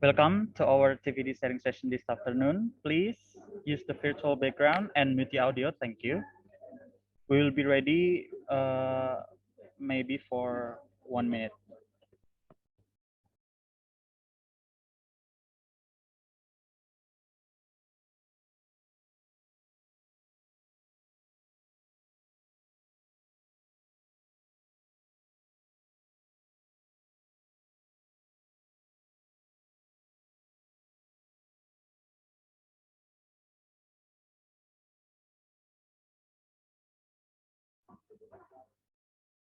Welcome to our TVD setting session this afternoon. Please use the virtual background and mute the audio. Thank you. We will be ready maybe for 1 minute.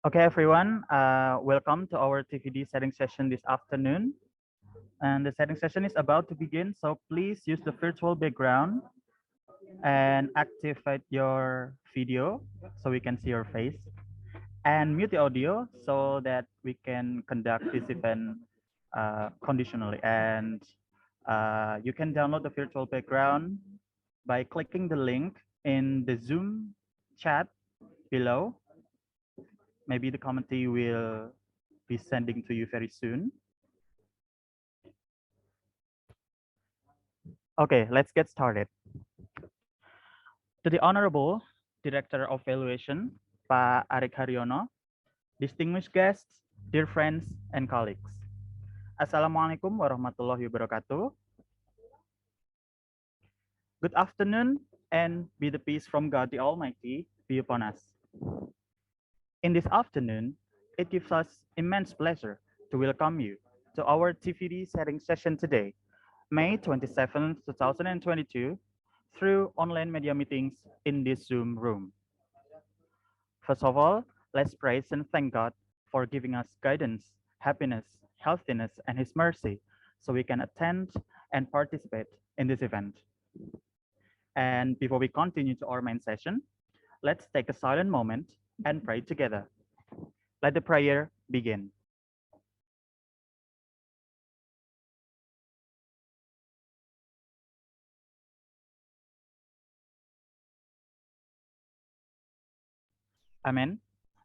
Okay, everyone, welcome to our TVD setting session this afternoon. And the setting session is about to begin, so please use the virtual background and activate your video so we can see your face. And mute the audio so that we can conduct this event conditionally. And you can download the virtual background by clicking the link in the Zoom chat below. Maybe the committee will be sending to you very soon. Okay, let's get started. To the Honorable Director of Valuation, Pak Arik Haryono, distinguished guests, dear friends and colleagues. Assalamualaikum warahmatullahi wabarakatuh. Good afternoon, and be the peace from God the Almighty be upon us. In this afternoon, it gives us immense pleasure to welcome you to our TVD setting session today, May 27, 2022, through online media meetings in this Zoom room. First of all, let's praise and thank God for giving us guidance, happiness, healthiness, and His mercy so we can attend and participate in this event. And before we continue to our main session, let's take a silent moment and pray together. Let the prayer begin. Amen.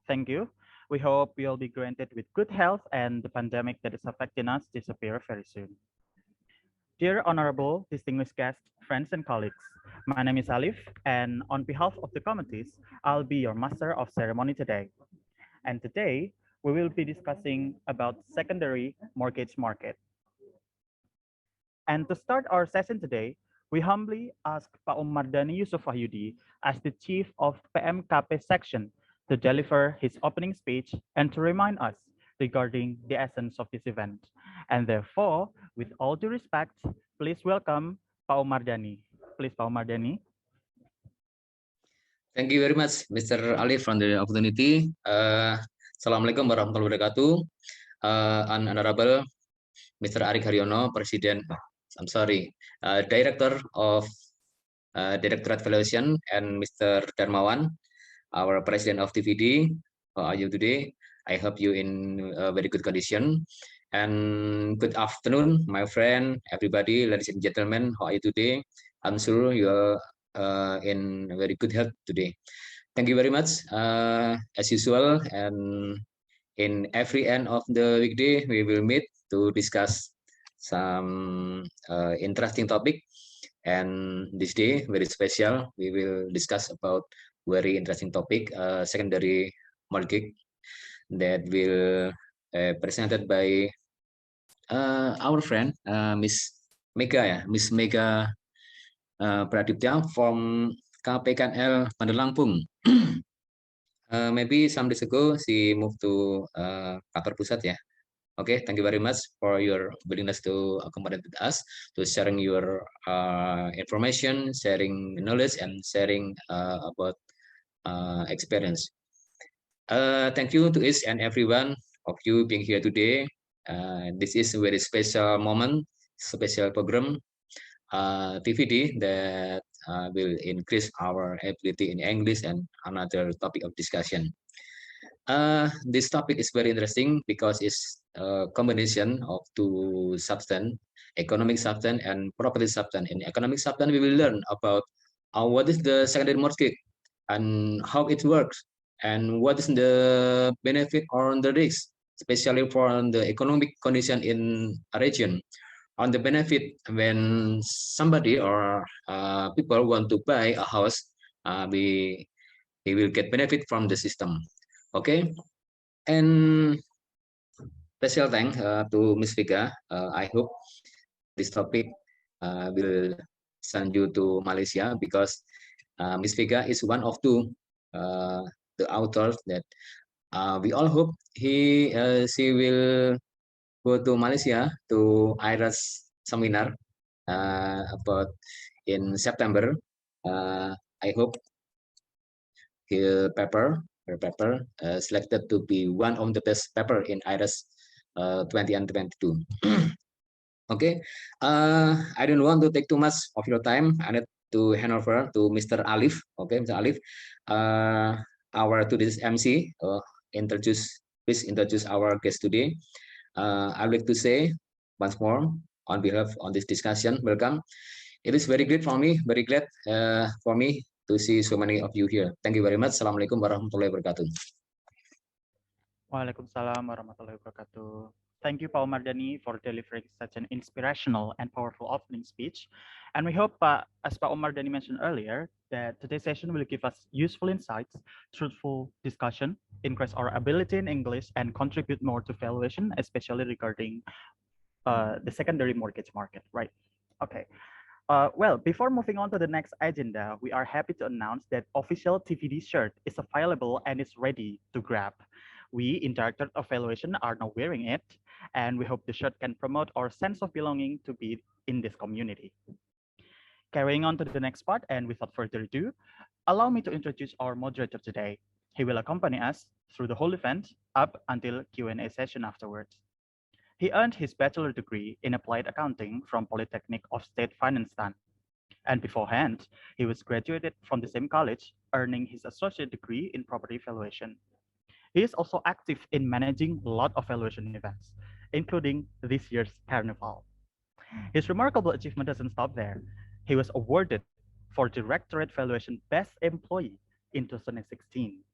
Thank you. We hope we will be granted with good health and the pandemic that is affecting us disappear very soon. Dear honorable, distinguished guests, friends and colleagues, my name is Alif, and on behalf of the committees, I'll be your master of ceremony today. And today, we will be discussing about secondary mortgage market. And to start our session today, we humbly ask Pak Mardhani Yusuf Wahyudi as the Chief of PMKP section to deliver his opening speech and to remind us regarding the essence of this event. And therefore, with all due respect, please welcome Pak Mardhani. Please, Pak Mardhani. Thank you very much, Mr. Ali, for the opportunity. Assalamualaikum warahmatullahi wabarakatuh. Honorable Mr. Arik Haryono, Director of Directorate Valuation, and Mr. Darmawan, our President of TVD. How are you today? I hope you in a very good condition. And good afternoon, my friend, everybody, ladies and gentlemen. How are you today? I'm sure you are in very good health today. Thank you very much. As usual, and in every end of the weekday, we will meet to discuss some interesting topic. And this day, very special, we will discuss about very interesting topic, secondary mortgage, that will presented by our friend, Miss Mega Pradiptya from KPKNL Bandar Lampung. Maybe some days ago she moved to Kantor Pusat ya. Okay, thank you very much for your willingness to accommodate with us, to sharing your information, sharing knowledge, and sharing about experience. Thank you to each and every one of you being here today. This is a very special moment, special program, TVD that will increase our ability in English and another topic of discussion. This topic is very interesting because it's a combination of two substance, economic substance and property substance. In economic substance, we will learn about what is the secondary mortgage and how it works, and what is the benefit or the risk, especially for the economic condition in a region. on the benefit when somebody or people want to buy a house, we will get benefit from the system. Okay, and special thanks to Miss Vika. I hope this topic will send you to Malaysia because Miss Vika is one of the authors that we all hope she will go to Malaysia to IRERS seminar about in September. I hope her paper selected to be one of the best paper in IRERS 2022. Okay, I don't want to take too much of your time. I need to hand over to Mr. Alif. Okay, Mr. Alif, our today's MC. Please introduce our guest today. I would like to say once more on behalf on this discussion, welcome. It is very great for me, very glad for me to see so many of you here. Thank you very much. Assalamualaikum warahmatullahi wabarakatuh. Waalaikumsalam warahmatullahi wabarakatuh. Thank you, Pak Mardani, for delivering such an inspirational and powerful opening speech. And we hope, as Pak Mardani mentioned earlier, that today's session will give us useful insights, truthful discussion, increase our ability in English, and contribute more to valuation, especially regarding the secondary mortgage market, right? Okay. Well, before moving on to the next agenda, we are happy to announce that official TVD shirt is available and is ready to grab. We in Directorate of Valuation are now wearing it, and we hope the shirt can promote our sense of belonging to be in this community. Carrying on to the next part, and without further ado, allow me to introduce our moderator today. He will accompany us through the whole event up until Q&A session afterwards. He earned his bachelor degree in applied accounting from Polytechnic of State Finanstan. And beforehand, he was graduated from the same college, earning his associate degree in property valuation. He is also active in managing a lot of valuation events, including this year's Carnival. His remarkable achievement doesn't stop there. He was awarded for Directorate Valuation Best Employee in 2016.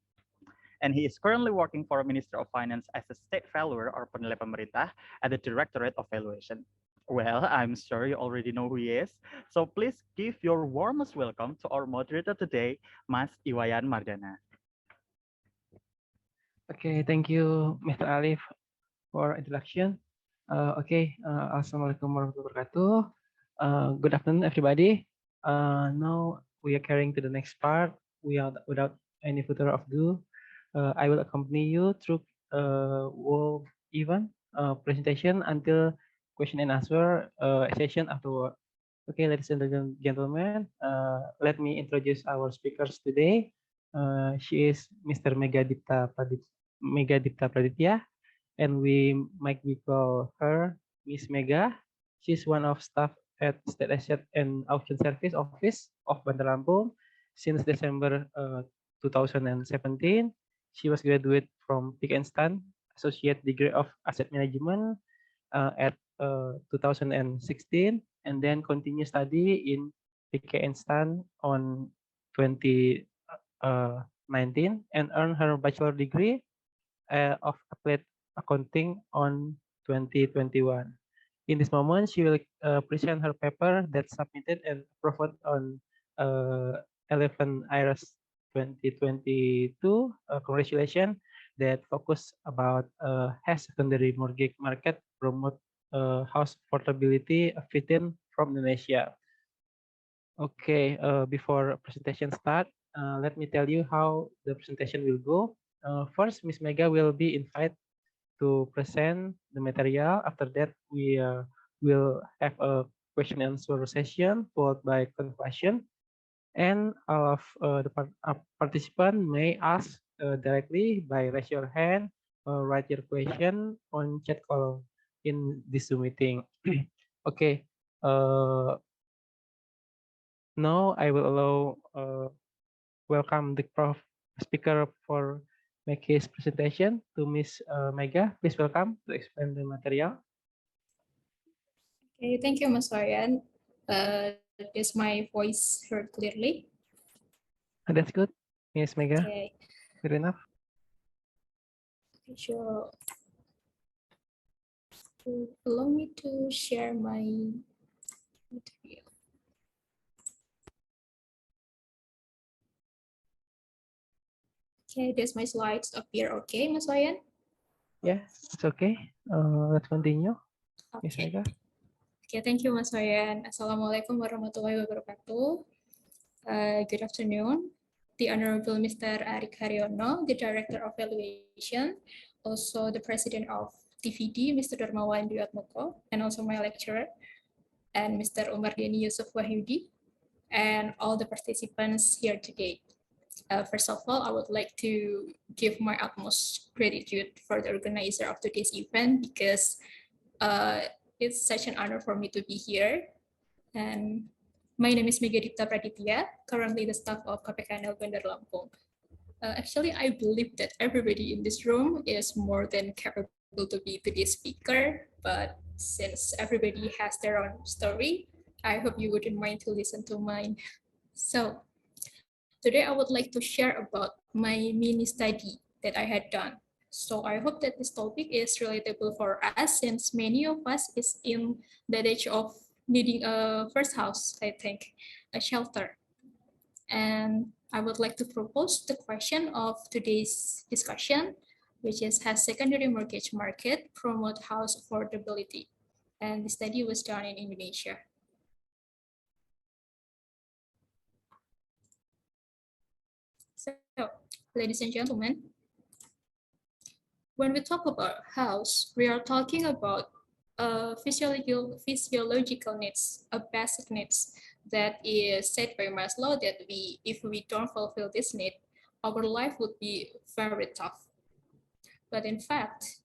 And he is currently working for a Minister of Finance as a state valuer or penilai pemerintah at the Directorate of Valuation. Well, I'm sure you already know who he is. So please give your warmest welcome to our moderator today, Mas Iwayan Mardana. Okay, thank you, Mr. Alif, for introduction. Assalamualaikum warahmatullahi wabarakatuh. Good afternoon, everybody. Now we are carrying to the next part. Without any further ado, I will accompany you through whole event presentation until question and answer session afterward. Okay, ladies and gentlemen, let me introduce our speakers today. She is Mr. Megadipta Praditya, and we might call her Miss Mega. She's one of staff at State Asset and Auction Service Office of Bandar Lampung since December 2017. She was graduate from Pick and Stan Associate Degree of Asset Management at 2016, and then continue study in Pick and Stan on 2019 and earn her bachelor degree of applied accounting on 2021. In this moment, she will present her paper that submitted and approved on 11 IRERS 2022. Congratulations, that focus about has secondary mortgage market promote house affordability fitting from Indonesia. Okay, before presentation start, let me tell you how the presentation will go. First, Ms. Mega will be invited to present the material. After that, we will have a question and answer session followed by conclusion. And all of the participants may ask directly by raise your hand or write your question on chat column in this Zoom meeting. Okay. Now I will allow welcome the speaker for make his presentation to Ms. Mega. Please welcome to explain the material. Okay, thank you, Mas Ryan. Is my voice heard clearly? That's good, Ms. Mega. Okay. Good enough. Okay, sure. Allow me to share my material. Okay, there's my slides appear. Okay, Mas Wayan? Yeah, it's okay. Let's continue. Miss Okay. Ega. Okay, thank you, Mas Wayan. Assalamualaikum warahmatullahi wabarakatuh. Good afternoon. The Honorable Mr. Arik Haryono, the Director of Valuation, also the President of TVD, Mr. Darmawan Duyatmoko, and also my lecturer, and Mr. Umar Deni Yusuf Wahyudi, and all the participants here today. First of all, I would like to give my utmost gratitude for the organizer of today's event because it's such an honor for me to be here. And my name is Megadipta Praditya, currently the staff of KPKNL Bandar Lampung. Actually, I believe that everybody in this room is more than capable to be today's speaker, but since everybody has their own story, I hope you wouldn't mind to listen to mine. So, today I would like to share about my mini study that I had done. So I hope that this topic is relatable for us since many of us is in that age of needing a first house, I think, a shelter. And I would like to propose the question of today's discussion, which is, has secondary mortgage market promote house affordability? And the study was done in Indonesia. So, ladies and gentlemen, when we talk about house, we are talking about physiological needs, a basic needs that is said by Maslow that if we don't fulfill this need, our life would be very tough. But in fact,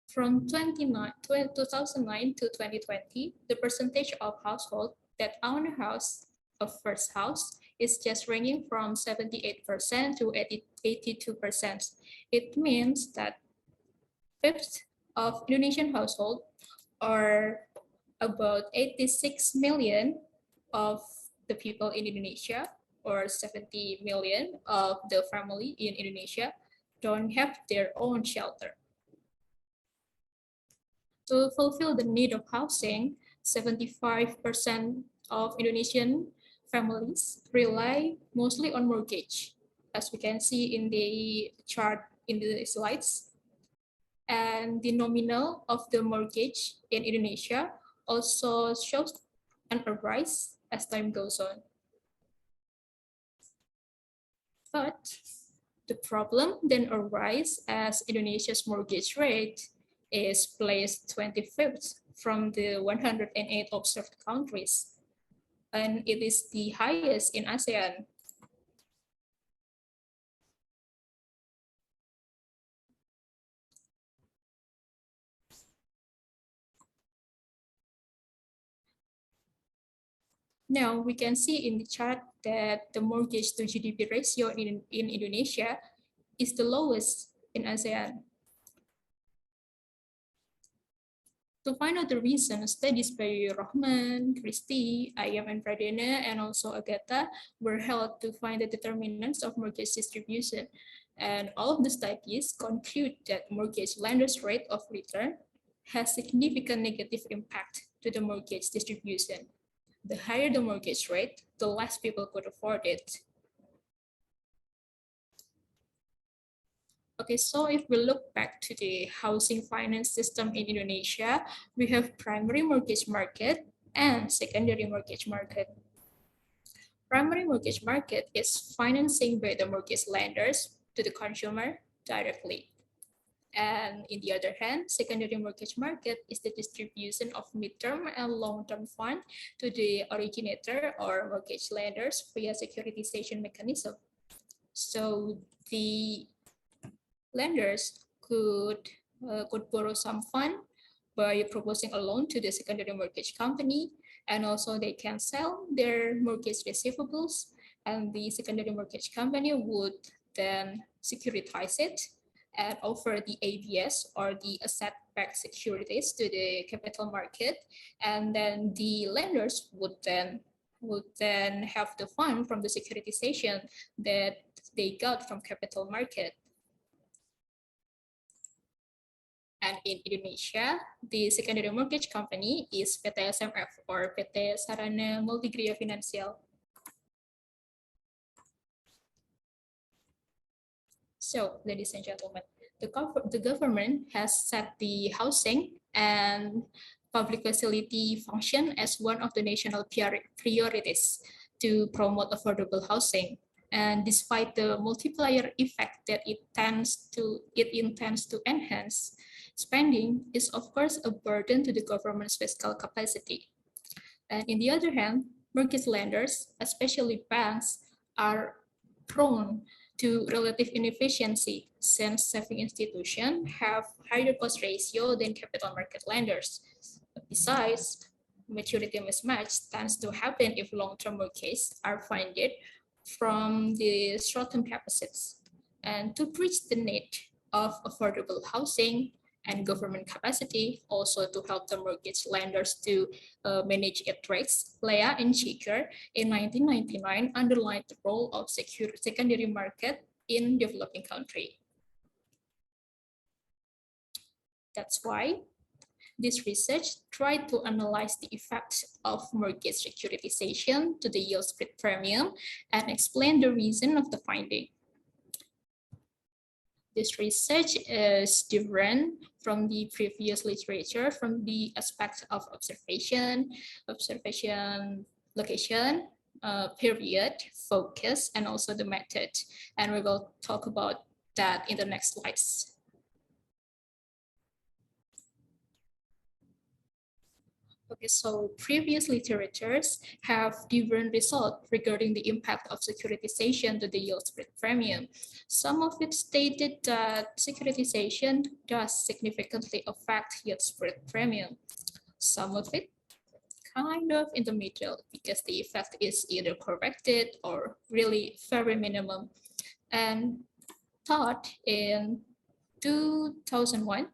from 2009 to 2020, the percentage of households that own a house, a first house, is just ranging from 78% to 82%. It means that fifth of Indonesian households, or about 86 million of the people in Indonesia, or 70 million of the family in Indonesia, don't have their own shelter. To fulfill the need of housing, 75% of Indonesian families rely mostly on mortgage, as we can see in the chart in the slides. And the nominal of the mortgage in Indonesia also shows a rise as time goes on. But the problem then arises as Indonesia's mortgage rate is placed 25th from the 108 observed countries, and it is the highest in ASEAN. Now we can see in the chart that the mortgage to GDP ratio in Indonesia is the lowest in ASEAN. To find out the reason, studies by Rahman, Christie, Ayam and Pradena, and also Agatha were held to find the determinants of mortgage distribution. And all of the studies conclude that mortgage lenders' rate of return has significant negative impact to the mortgage distribution. The higher the mortgage rate, the less people could afford it. Okay, so if we look back to the housing finance system in Indonesia, we have primary mortgage market and secondary mortgage market. Primary mortgage market is financing by the mortgage lenders to the consumer directly. And in the other hand, secondary mortgage market is the distribution of midterm and long-term fund to the originator or mortgage lenders via securitization mechanism. So the lenders could borrow some fund by proposing a loan to the secondary mortgage company, and also they can sell their mortgage receivables, and the secondary mortgage company would then securitize it and offer the ABS or the asset-backed securities to the capital market, and then the lenders would then have the fund from the securitization that they got from capital market. And in Indonesia, the secondary mortgage company is PT SMF or PT Sarana Multigraya Finansial. So, ladies and gentlemen, the government has set the housing and public facility function as one of the national priorities to promote affordable housing. And despite the multiplier effect that it intends to enhance, spending is of course a burden to the government's fiscal capacity. And in the other hand, mortgage lenders, especially banks, are prone to relative inefficiency since saving institutions have higher cost ratio than capital market lenders. Besides, maturity mismatch tends to happen if long-term mortgages are funded from the short-term deposits. And to bridge the need of affordable housing and government capacity, also to help the mortgage lenders to manage its risks, Lea and Chiker in 1999 underlined the role of secondary market in developing country. That's why this research tried to analyze the effects of mortgage securitization to the yield spread premium and explain the reason of the finding. This research is different from the previous literature from the aspect of observation, location, period, focus, and also the method. And we will talk about that in the next slides. Okay, so previous literatures have different results regarding the impact of securitization to the yield spread premium. Some of it stated that securitization does significantly affect yield spread premium. Some of it kind of in the middle because the effect is either corrected or really very minimum. And Todd in 2001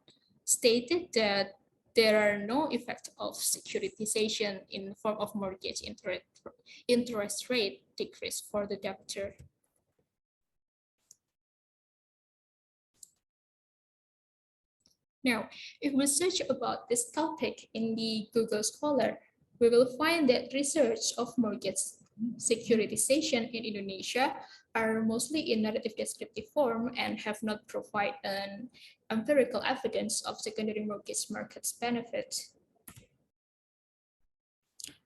stated that there are no effects of securitization in the form of mortgage interest rate decrease for the debtor. Now, if we search about this topic in the Google Scholar, we will find that research of mortgage securitization in Indonesia are mostly in narrative descriptive form and have not provided an empirical evidence of secondary mortgage market's benefit.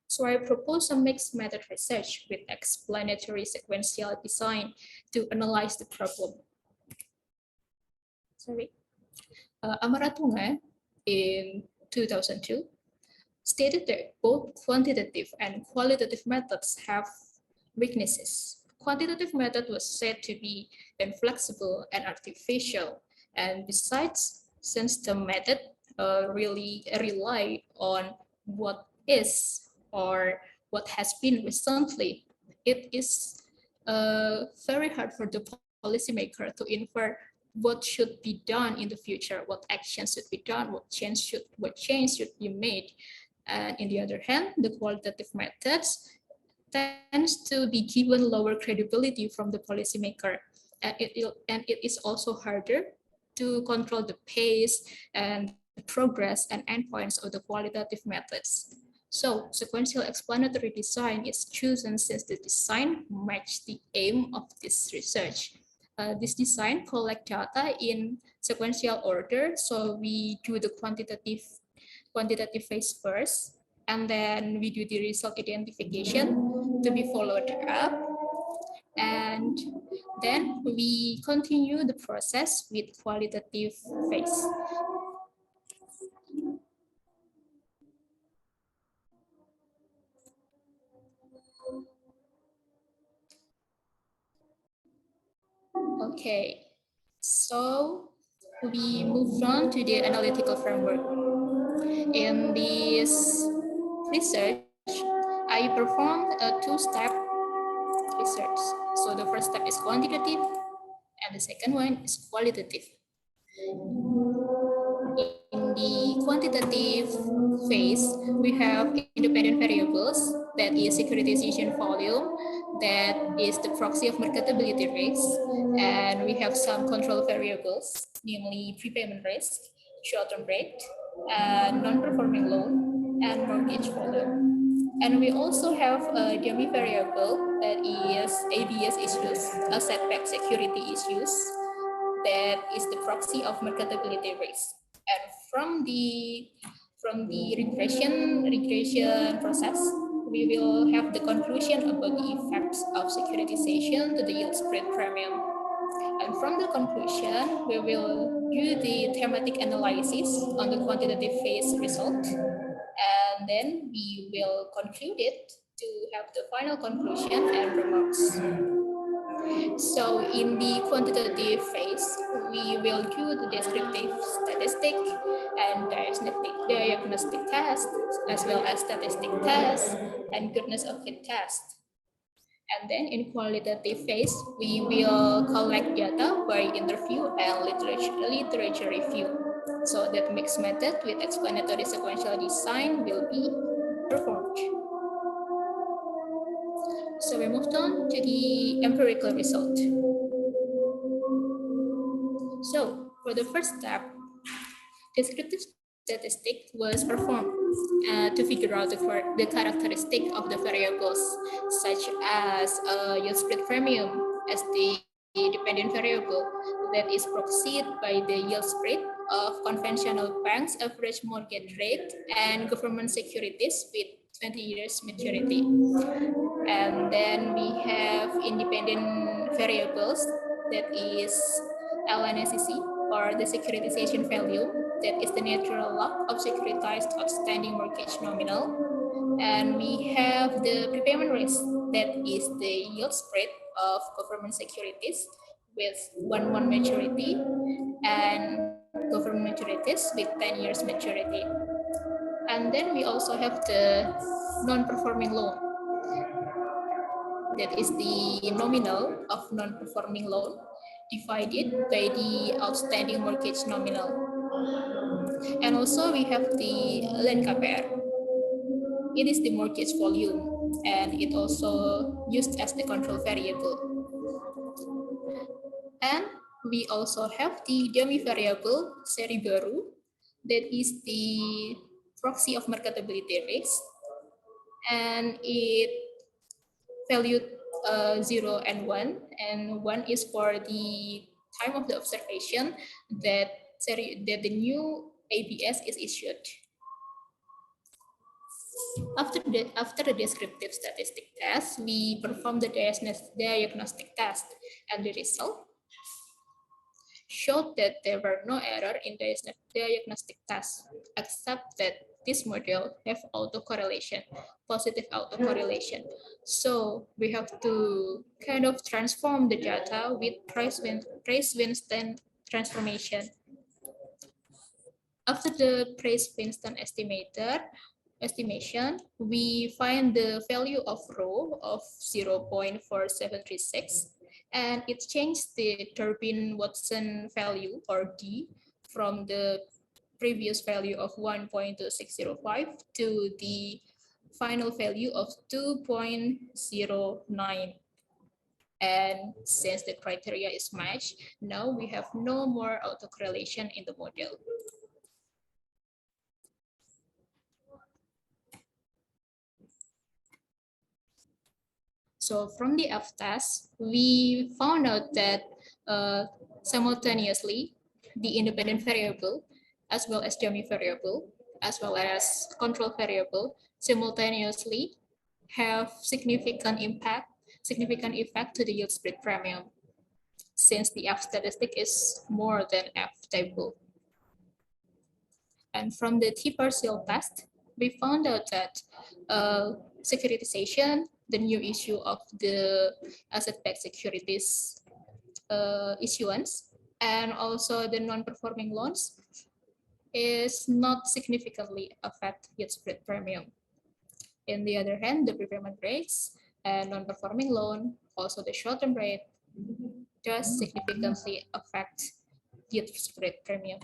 So I propose a mixed method research with explanatory sequential design to analyze the problem. Amaratunga in 2002 stated that both quantitative and qualitative methods have weaknesses. Quantitative method was said to be inflexible and artificial. And besides, since the method really rely on what is or what has been recently, it is very hard for the policymaker to infer what should be done in the future, what actions should be done, what change should be made. And in the other hand, the qualitative methods tends to be given lower credibility from the policymaker. And it is also harder to control the pace and the progress and endpoints of the qualitative methods. So sequential explanatory design is chosen since the design matches the aim of this research. This design collect data in sequential order. So we do the quantitative phase first, and then we do the result identification to be followed up. And then we continue the process with qualitative phase. Okay, so we move on to the analytical framework. In this research, I performed a two-step research. So the first step is quantitative, and the second one is qualitative. In the quantitative phase, we have independent variables, that is securitization volume, that is the proxy of marketability risk, and we have some control variables, namely prepayment risk, short-term rate, non-performing loan, and mortgage volume. And we also have a dummy variable that is ABS issues, asset-backed security issues, that is the proxy of marketability risk. And from the regression process, we will have the conclusion about the effects of securitization to the yield spread premium. And from the conclusion, we will do the thematic analysis on the quantitative phase result. And then we will conclude it to have the final conclusion and remarks. So in the quantitative phase, we will do the descriptive statistic and diagnostic test, as well as statistic test and goodness of fit test. And then in qualitative phase, we will collect data by interview and literature review. So that mixed method with explanatory sequential design will be performed. So we moved on to the empirical result. So for the first step, descriptive statistic was performed to figure out the characteristic of the variables, such as yield spread premium as the dependent variable that is proxied by the yield spread of conventional banks' average mortgage rate and government securities with 20 years maturity. And then we have independent variables that is LNSCC, or the securitization value, that is the natural log of securitized outstanding mortgage nominal. And we have the prepayment risk, that is the yield spread of government securities with 1-1 maturity and government maturities with 10 years maturity. And then we also have the non-performing loan, that is the nominal of non-performing loan divided by the outstanding mortgage nominal. And also we have the land KPR. It is the mortgage volume, and it also used as the control variable. And we also have the dummy variable seri baru, that is the proxy of marketability risk, and it valued 0 and 1, and 1 is for the time of the observation that the new ABS is issued. After the descriptive statistic test, we perform the diagnostic test, and the result showed that there were no error in the diagnostic test, except that this model have autocorrelation, positive autocorrelation. So we have to kind of transform the data with Price-Winston transformation. After the Price-Winston estimation, we find the value of rho of 0.4736, and it changed the Durbin-Watson value, or D, from the previous value of 1.2605 to the final value of 2.09. And since the criteria is matched, now we have no more autocorrelation in the model. So from the F-test, we found out that simultaneously, the independent variable, as well as dummy variable, as well as control variable, simultaneously have significant effect to the yield spread premium, since the F statistic is more than F table. And from the T-partial test, we found out that securitization, the new issue of the asset-backed securities issuance, and also the non-performing loans is not significantly affect yield spread premium. On the other hand, the prepayment rates and non-performing loan, also the short-term rate, does significantly affect yield spread premium.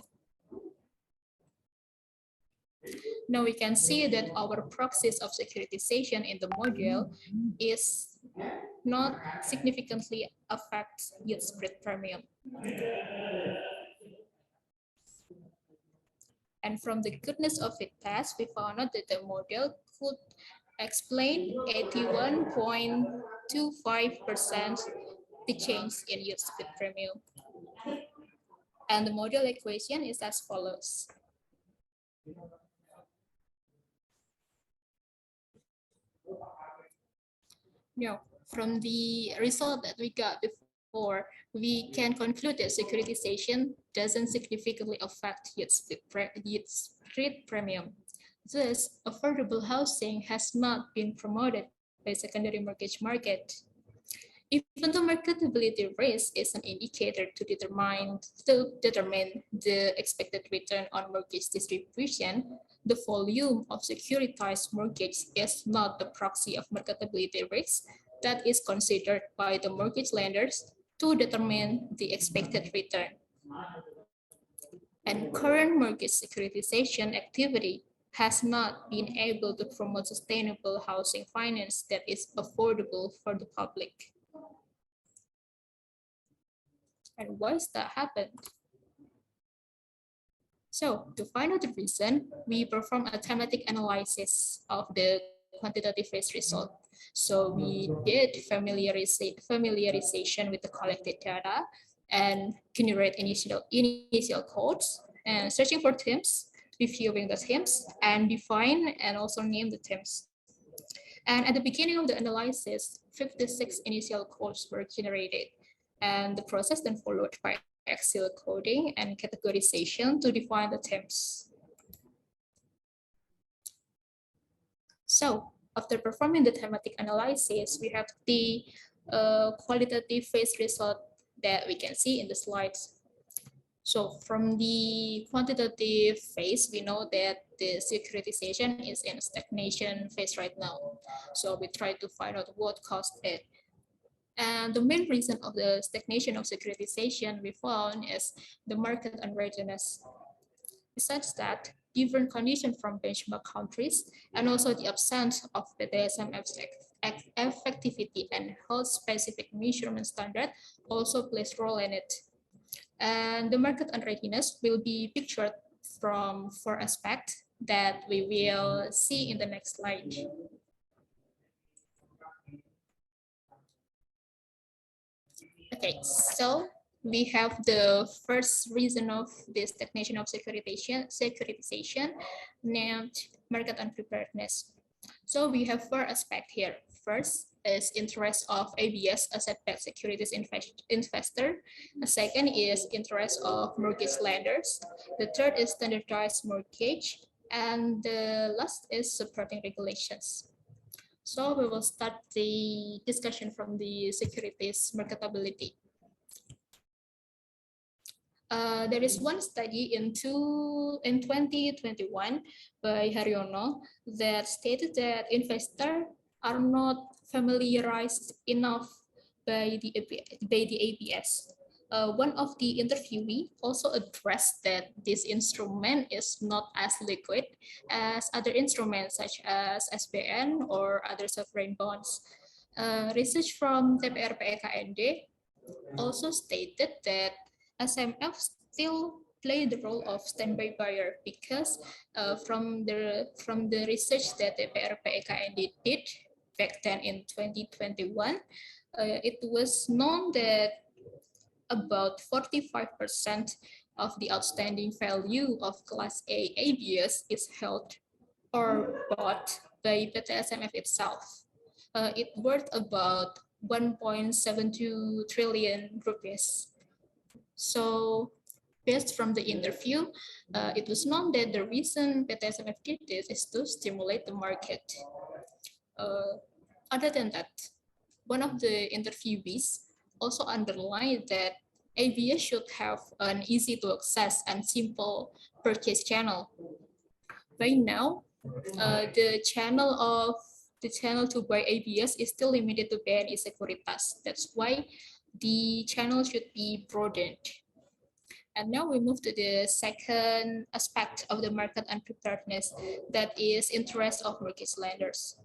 Now we can see that our proxies of securitization in the module is not significantly affect yield spread premium. And from the goodness of it test, we found out that the model could explain 81.25% the change in yield speed premium. And the model equation is as follows. Now, from the result that we got before, we can conclude that securitization doesn't significantly affect yield speed premium. Thus, affordable housing has not been promoted by secondary mortgage market. Even though marketability risk is an indicator to determine the expected return on mortgage distribution, the volume of securitized mortgage is not the proxy of marketability risk that is considered by the mortgage lenders to determine the expected return. And current mortgage securitization activity has not been able to promote sustainable housing finance that is affordable for the public. And why has that happened? So to find out the reason, we perform a thematic analysis of the quantitative risk result. So we did familiarization with the collected data and generate initial codes and searching for themes, reviewing the themes, and define and also name the themes. And at the beginning of the analysis, 56 initial codes were generated. And the process then followed by Excel coding and categorization to define the themes. So after performing the thematic analysis, we have the qualitative phase result that we can see in the slides. So from the quantitative phase, we know that the securitization is in a stagnation phase right now. So we try to find out what caused it. And the main reason of the stagnation of securitization we found is the market unreadiness. Besides that, different conditions from benchmark countries and also the absence of the DSMF's effectivity and health-specific measurement standard also plays a role in it. And the market unreadiness will be pictured from 4 aspects that we will see in the next slide. Okay, so we have the first reason of this stagnation of securitization named market unpreparedness. So we have 4 aspects here. First is interest of ABS, asset-backed securities investor. The second is interest of mortgage lenders. The third is standardized mortgage. And the last is supporting regulations. So we will start the discussion from the securities marketability. There is one study in 2021 by Haryono that stated that investors are not familiarized enough by the ABS. One of the interviewee also addressed that this instrument is not as liquid as other instruments such as SBN or other sovereign bonds. Research from TPRPEKND also stated that SMF still play the role of standby buyer because from the research that the TPRPEKND did back then in 2021, it was known that about 45% of the outstanding value of Class A ABS is held or bought by PTSMF itself. It worth about 1.72 trillion rupees. So based from the interview, it was known that the reason PTSMF did this is to stimulate the market. Other than that, one of the interviewees also underlined that ABS should have an easy to access and simple purchase channel. By now, the channel to buy ABS is still limited to BNI Sekuritas. That's why the channel should be broadened. And now we move to the second aspect of the market unpreparedness, that is interest of mortgage lenders.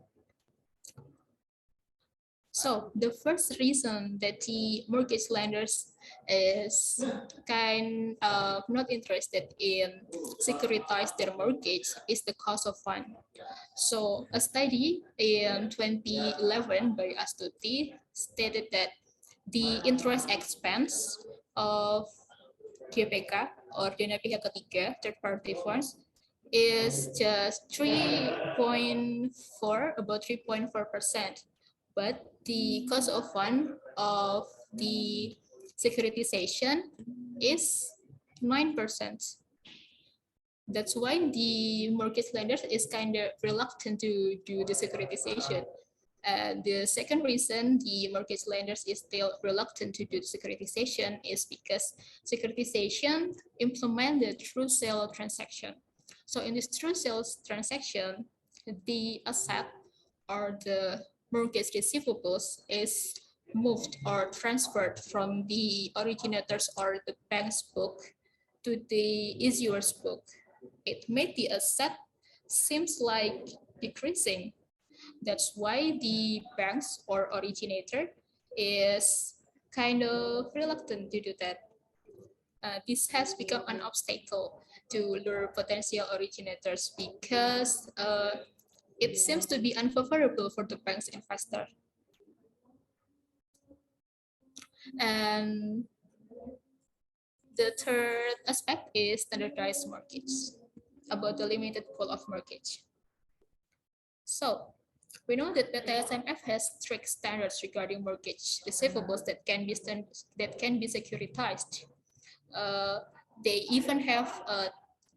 So the first reason that the mortgage lenders is kind of not interested in securitize their mortgage is the cost of fund. So a study in 2011 by Astuti stated that the interest expense of GPK or dana pihak ketiga, third party funds, is just 3.4, about 3.4%. But the cost of fund of the securitization is 9%. That's why the mortgage lenders is kind of reluctant to do the securitization. The second reason the mortgage lenders is still reluctant to do securitization is because securitization implement the true sale transaction. So in this true sales transaction, the asset or the mortgage receivables is moved or transferred from the originators or the bank's book to the issuer's book. It made the asset seems like decreasing. That's why the banks or originator is kind of reluctant to do that. This has become an obstacle to lure potential originators because it seems to be unfavorable for the bank's investor. And the third aspect is standardized mortgage, about the limited pool of mortgage. So we know that SMF has strict standards regarding mortgage receivables that can be securitized. They even have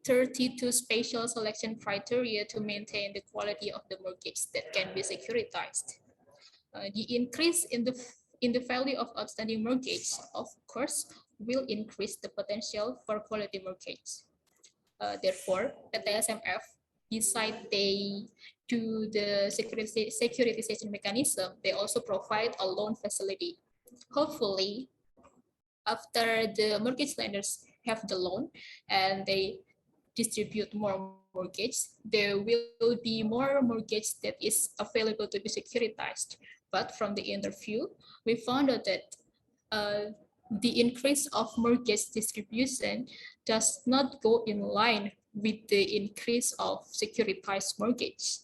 32 special selection criteria to maintain the quality of the mortgage that can be securitized. The increase in the value of outstanding mortgage, of course, will increase the potential for quality mortgage. Therefore, SMF, besides they do the securitization mechanism, they also provide a loan facility. Hopefully, after the mortgage lenders have the loan and they distribute more mortgage, there will be more mortgage that is available to be securitized. But from the interview, we found out that the increase of mortgage distribution does not go in line with the increase of securitized mortgage.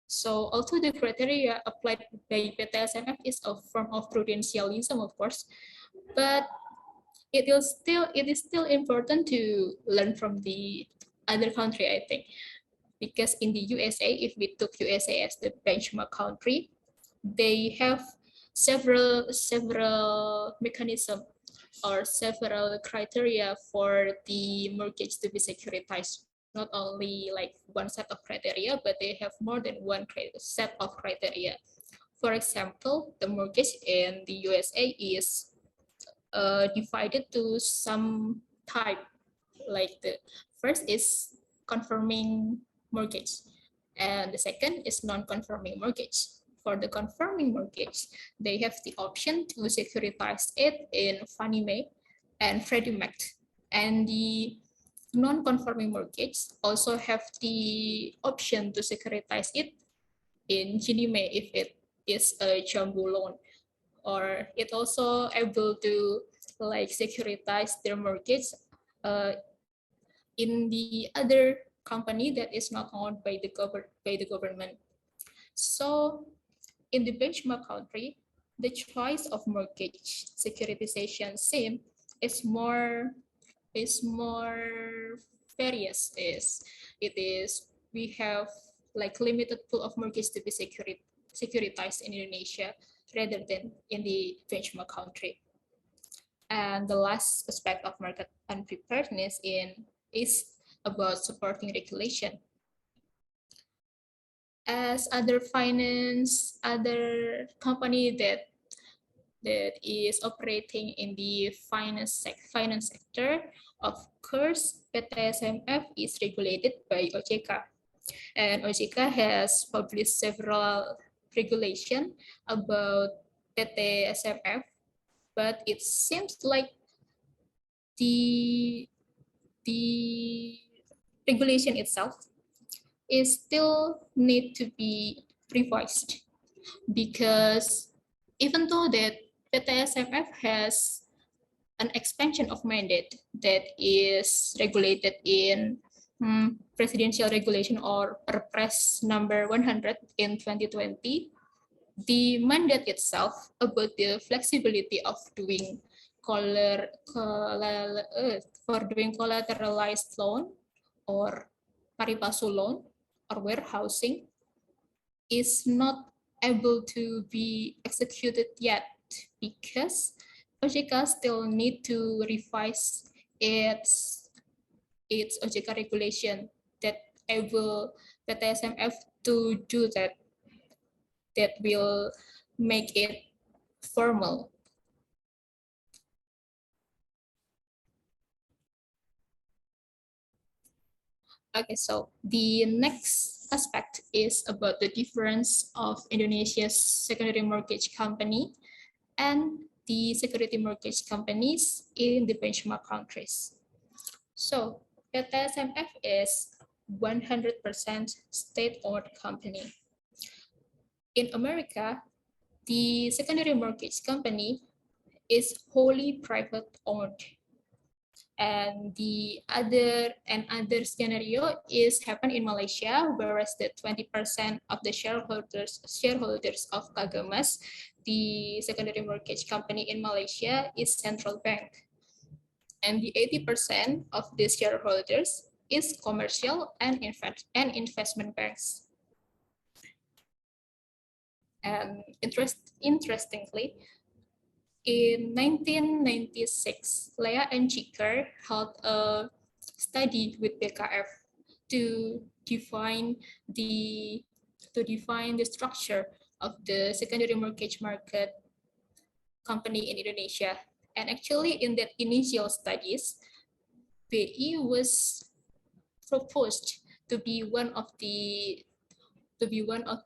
So although the criteria applied by PTSMF is a form of prudentialism, of course, but it is still important to learn from the other country, I think, because in the USA, if we took USA as the benchmark country, they have several mechanisms or several criteria for the mortgage to be securitized. Not only like one set of criteria, but they have more than one set of criteria. For example, the mortgage in the USA is divided to some type. Like the first is conforming mortgage, and the second is non-conforming mortgage. For the conforming mortgage, they have the option to securitize it in Fannie Mae and Freddie Mac. And the non-conforming mortgage also have the option to securitize it in Ginnie Mae if it is a jumbo loan. Or it also able to like securitize their mortgage in the other company that is not owned by the government. So in the benchmark country, the choice of mortgage securitization scheme is more various. We have like limited pool of mortgage to be securitized in Indonesia rather than in the benchmark country. And the last aspect of market unpreparedness is about supporting regulation. As other company that is operating in the finance sector, of course, PTSMF is regulated by OJK. And OJK has published several regulation about PTSMF, but it seems like the regulation itself is still need to be revised. because even though that PTSMF has an expansion of mandate that is regulated in Presidential Regulation or Perpres number 100 in 2020, the mandate itself about the flexibility of doing collateralized loan or pari passu loan or warehousing is not able to be executed yet because OJK still need to revise its OJK regulation that able PTSMF to do that will make it formal. Okay, so the next aspect is about the difference of Indonesia's secondary mortgage company and the security mortgage companies in the benchmark countries. So PTSMF is 100% state-owned company. In America, the secondary mortgage company is wholly private-owned. And the other scenario is happen in Malaysia, whereas the 20% of the shareholders of Kagamas, the secondary mortgage company in Malaysia, is central bank, and the 80% of the shareholders is commercial and investment banks. And interestingly, in 1996, Lea and Chiker held a study with BKF to define the structure of the secondary mortgage market company in Indonesia. And actually, in that initial studies, BI was proposed to be one of the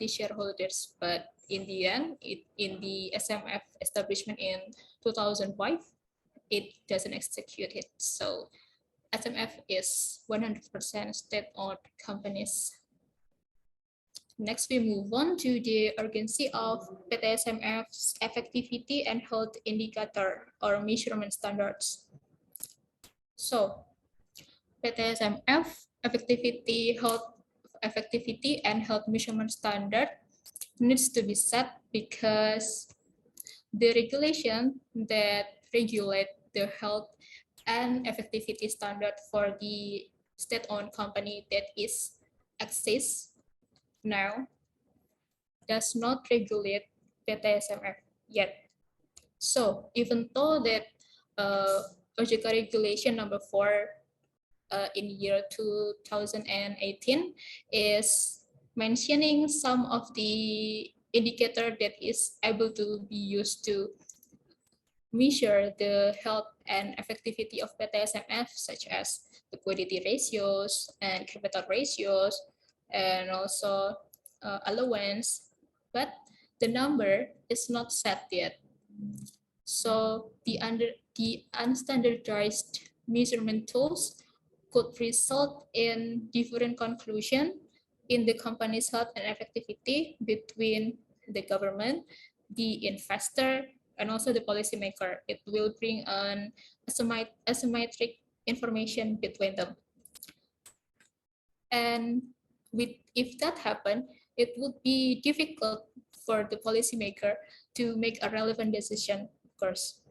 shareholders, but in the end, in the SMF establishment in 2005, it doesn't execute it. So SMF is 100% state-owned companies. Next, we move on to the urgency of PTSMF's effectivity and health indicator or measurement standards. So PTSMF effectivity and health measurement standard needs to be set because the regulation that regulate the health and effectivity standard for the state-owned company that is exists now does not regulate PTSMF yet. So even though that OJK regulation number 4 in year 2018 is mentioning some of the indicator that is able to be used to measure the health and effectivity of PTSMF, such as liquidity ratios and capital ratios, and also allowance, but the number is not set yet. So the unstandardized measurement tools could result in different conclusion in the company's health and effectivity between the government, the investor, and also the policymaker. It will bring an asymmetric information between them. And if that happens, it would be difficult for the policymaker to make a relevant decision, of course.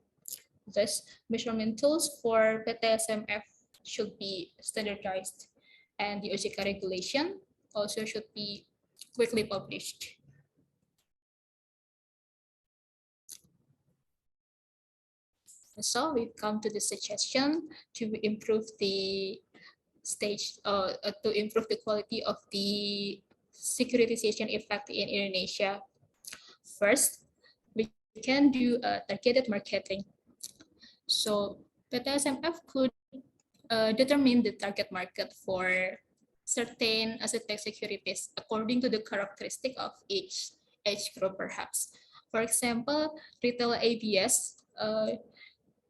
Thus, measurement tools for PTSMF should be standardized, and the OJK regulation also should be quickly published. So we come to the suggestion to improve the to improve the quality of the securitization effect in Indonesia. First, we can do targeted marketing. So PTSMF could determine the target market for certain asset-backed securities according to the characteristic of each age group, perhaps. For example, retail ABS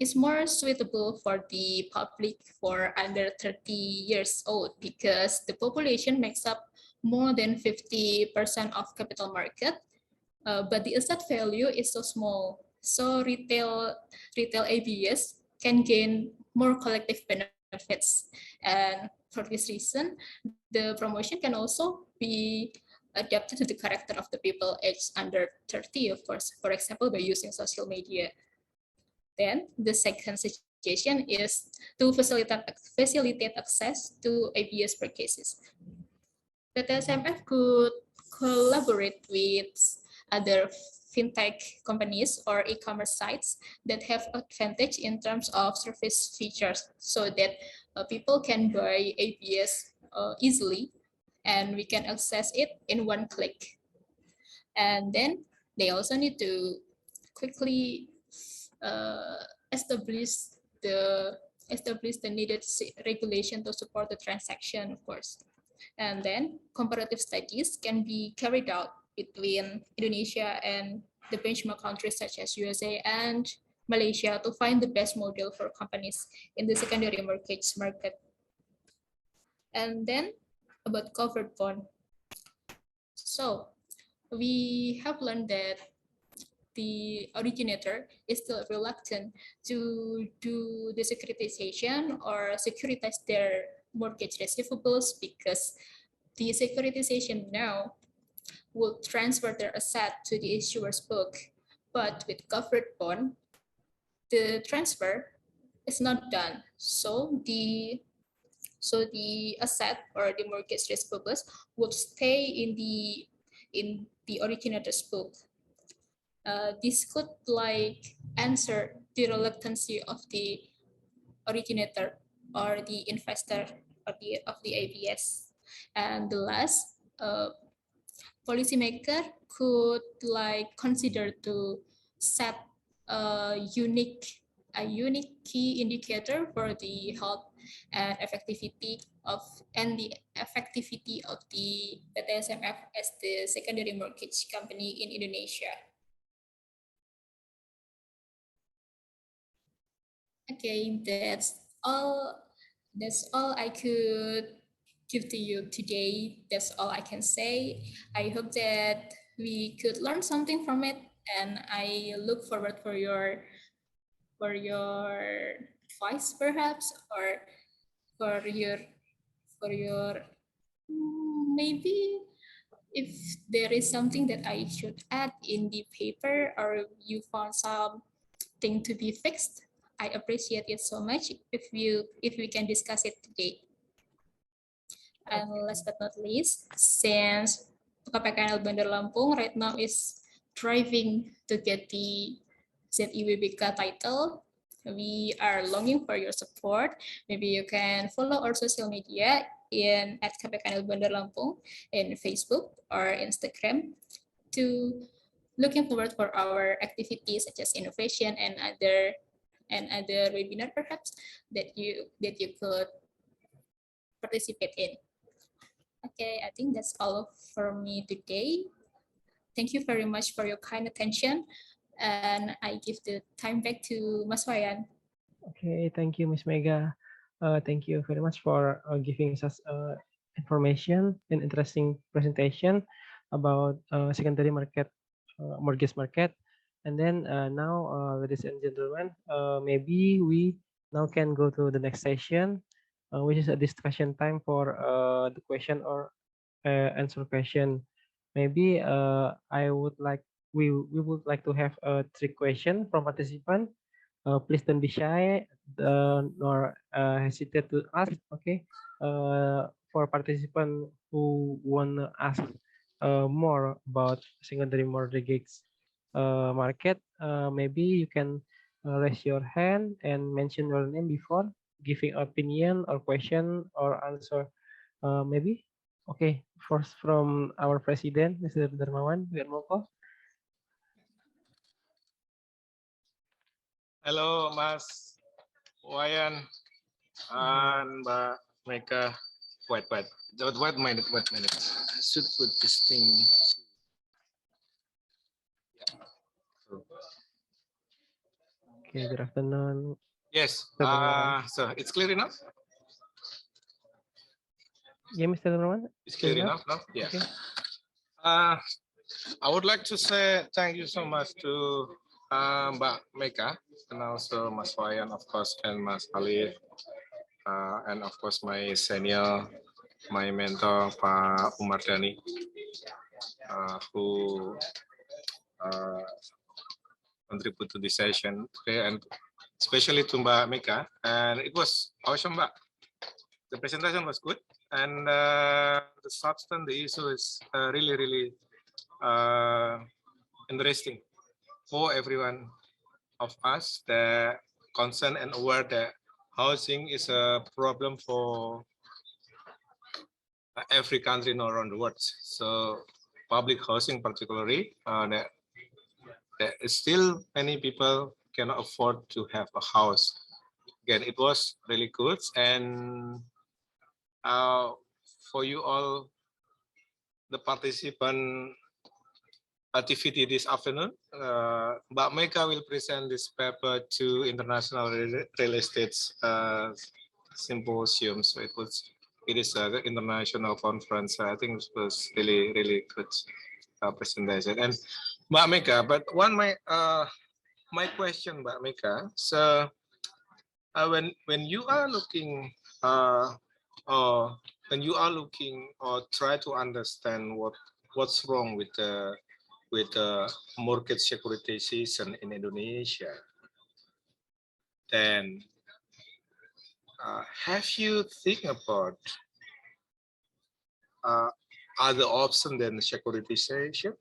is more suitable for the public for under 30 years old because the population makes up more than 50% of capital market, but the asset value is so small. So retail ABS can gain more collective benefits. And for this reason, the promotion can also be adapted to the character of the people aged under 30, of course, for example, by using social media. Then the second suggestion is to facilitate access to ABS purchases. PTSMF could collaborate with other fintech companies or e-commerce sites that have advantage in terms of service features, so that people can buy ABS easily, and we can access it in one click. And then they also need to quickly establish the needed regulation to support the transaction, of course. And then comparative studies can be carried out between Indonesia and the benchmark countries such as USA and Malaysia to find the best model for companies in the secondary mortgage market. And then about covered bond. So we have learned that the originator is still reluctant to do the securitization or securitize their mortgage receivables, because the securitization now will transfer their asset to the issuer's book. But with covered bond, the transfer is not done. So the asset or the mortgage receivables will stay in the originator's book. This could answer the reluctancy of the originator or the investor of the ABS. And the last, policymaker could consider to set a unique key indicator for the health and effectivity of the PTSMF as the secondary mortgage company in Indonesia. Okay, that's all I could give to you today. That's all I can say. I hope that we could learn something from it, and I look forward for your advice, perhaps, or for your maybe if there is something that I should add in the paper, or you found something to be fixed, I appreciate it so much if we can discuss it today. And last but not least, since KPKNL Bandar Lampung right now is striving to get the ZIWBK title, we are longing for your support. Maybe you can follow our social media in @KPKNL Bandar Lampung in Facebook or Instagram, to looking forward for our activities such as innovation and other webinar perhaps that you could participate in. Okay, I think that's all for me today. Thank you very much for your kind attention, and I give the time back to Mas Wayan. Okay, thank you, Ms. Mega. Thank you very much for giving us information and interesting presentation about secondary market, mortgage market. And then now, ladies and gentlemen, maybe we now can go to the next session, which is a discussion time for the question or answer question. Maybe we would like to have 3 questions from participant. Please don't be shy nor hesitate to ask. Okay, for participant who want to ask more about secondary mortgage market, maybe you can raise your hand and mention your name before giving opinion or question or answer. Maybe. Okay, first from our president, Mr. Darmawan Wirmoko. Halo Mas Wayan and Mbak Mega. Wait. What minute? I should put this thing. Okay, good afternoon. Yes. So it's clear enough? Yeah, Mr. Darmawan. It's clear enough now? Yeah. Okay. I would like to say thank you so much to Mbak Meka and also Mas Wayan, of course, and Mas Alif, and of course my senior, my mentor, Pak Umar Dhani, who contribute to this session today, and especially to Mbak Meka. And it was awesome, Mbak. The presentation was good, and the substance, the issue is really interesting for everyone of us that concerned and aware that housing is a problem for every country around the world. So public housing particularly, that still many people cannot afford to have a house. Again, it was really good, and for you all, the participant TVD this afternoon, Mbak Meka will present this paper to International Real Estate Symposium. So it is an international conference. I think it was really good presentation. And Mbak Meka, but my question, Mbak Meka. So when you are looking or when you are looking or try to understand what's wrong with the mortgage securitization in Indonesia, then have you think about other option than securitization?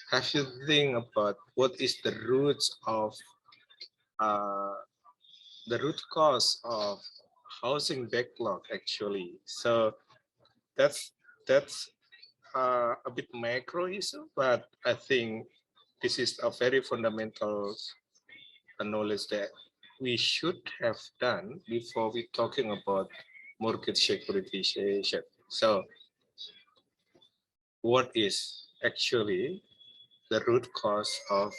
Have you think about what is the roots of the root cause of housing backlog actually? So that's a bit macro issue, but I think this is a very fundamental knowledge that we should have done before we talking about mortgage securitization. So what is actually the root cause of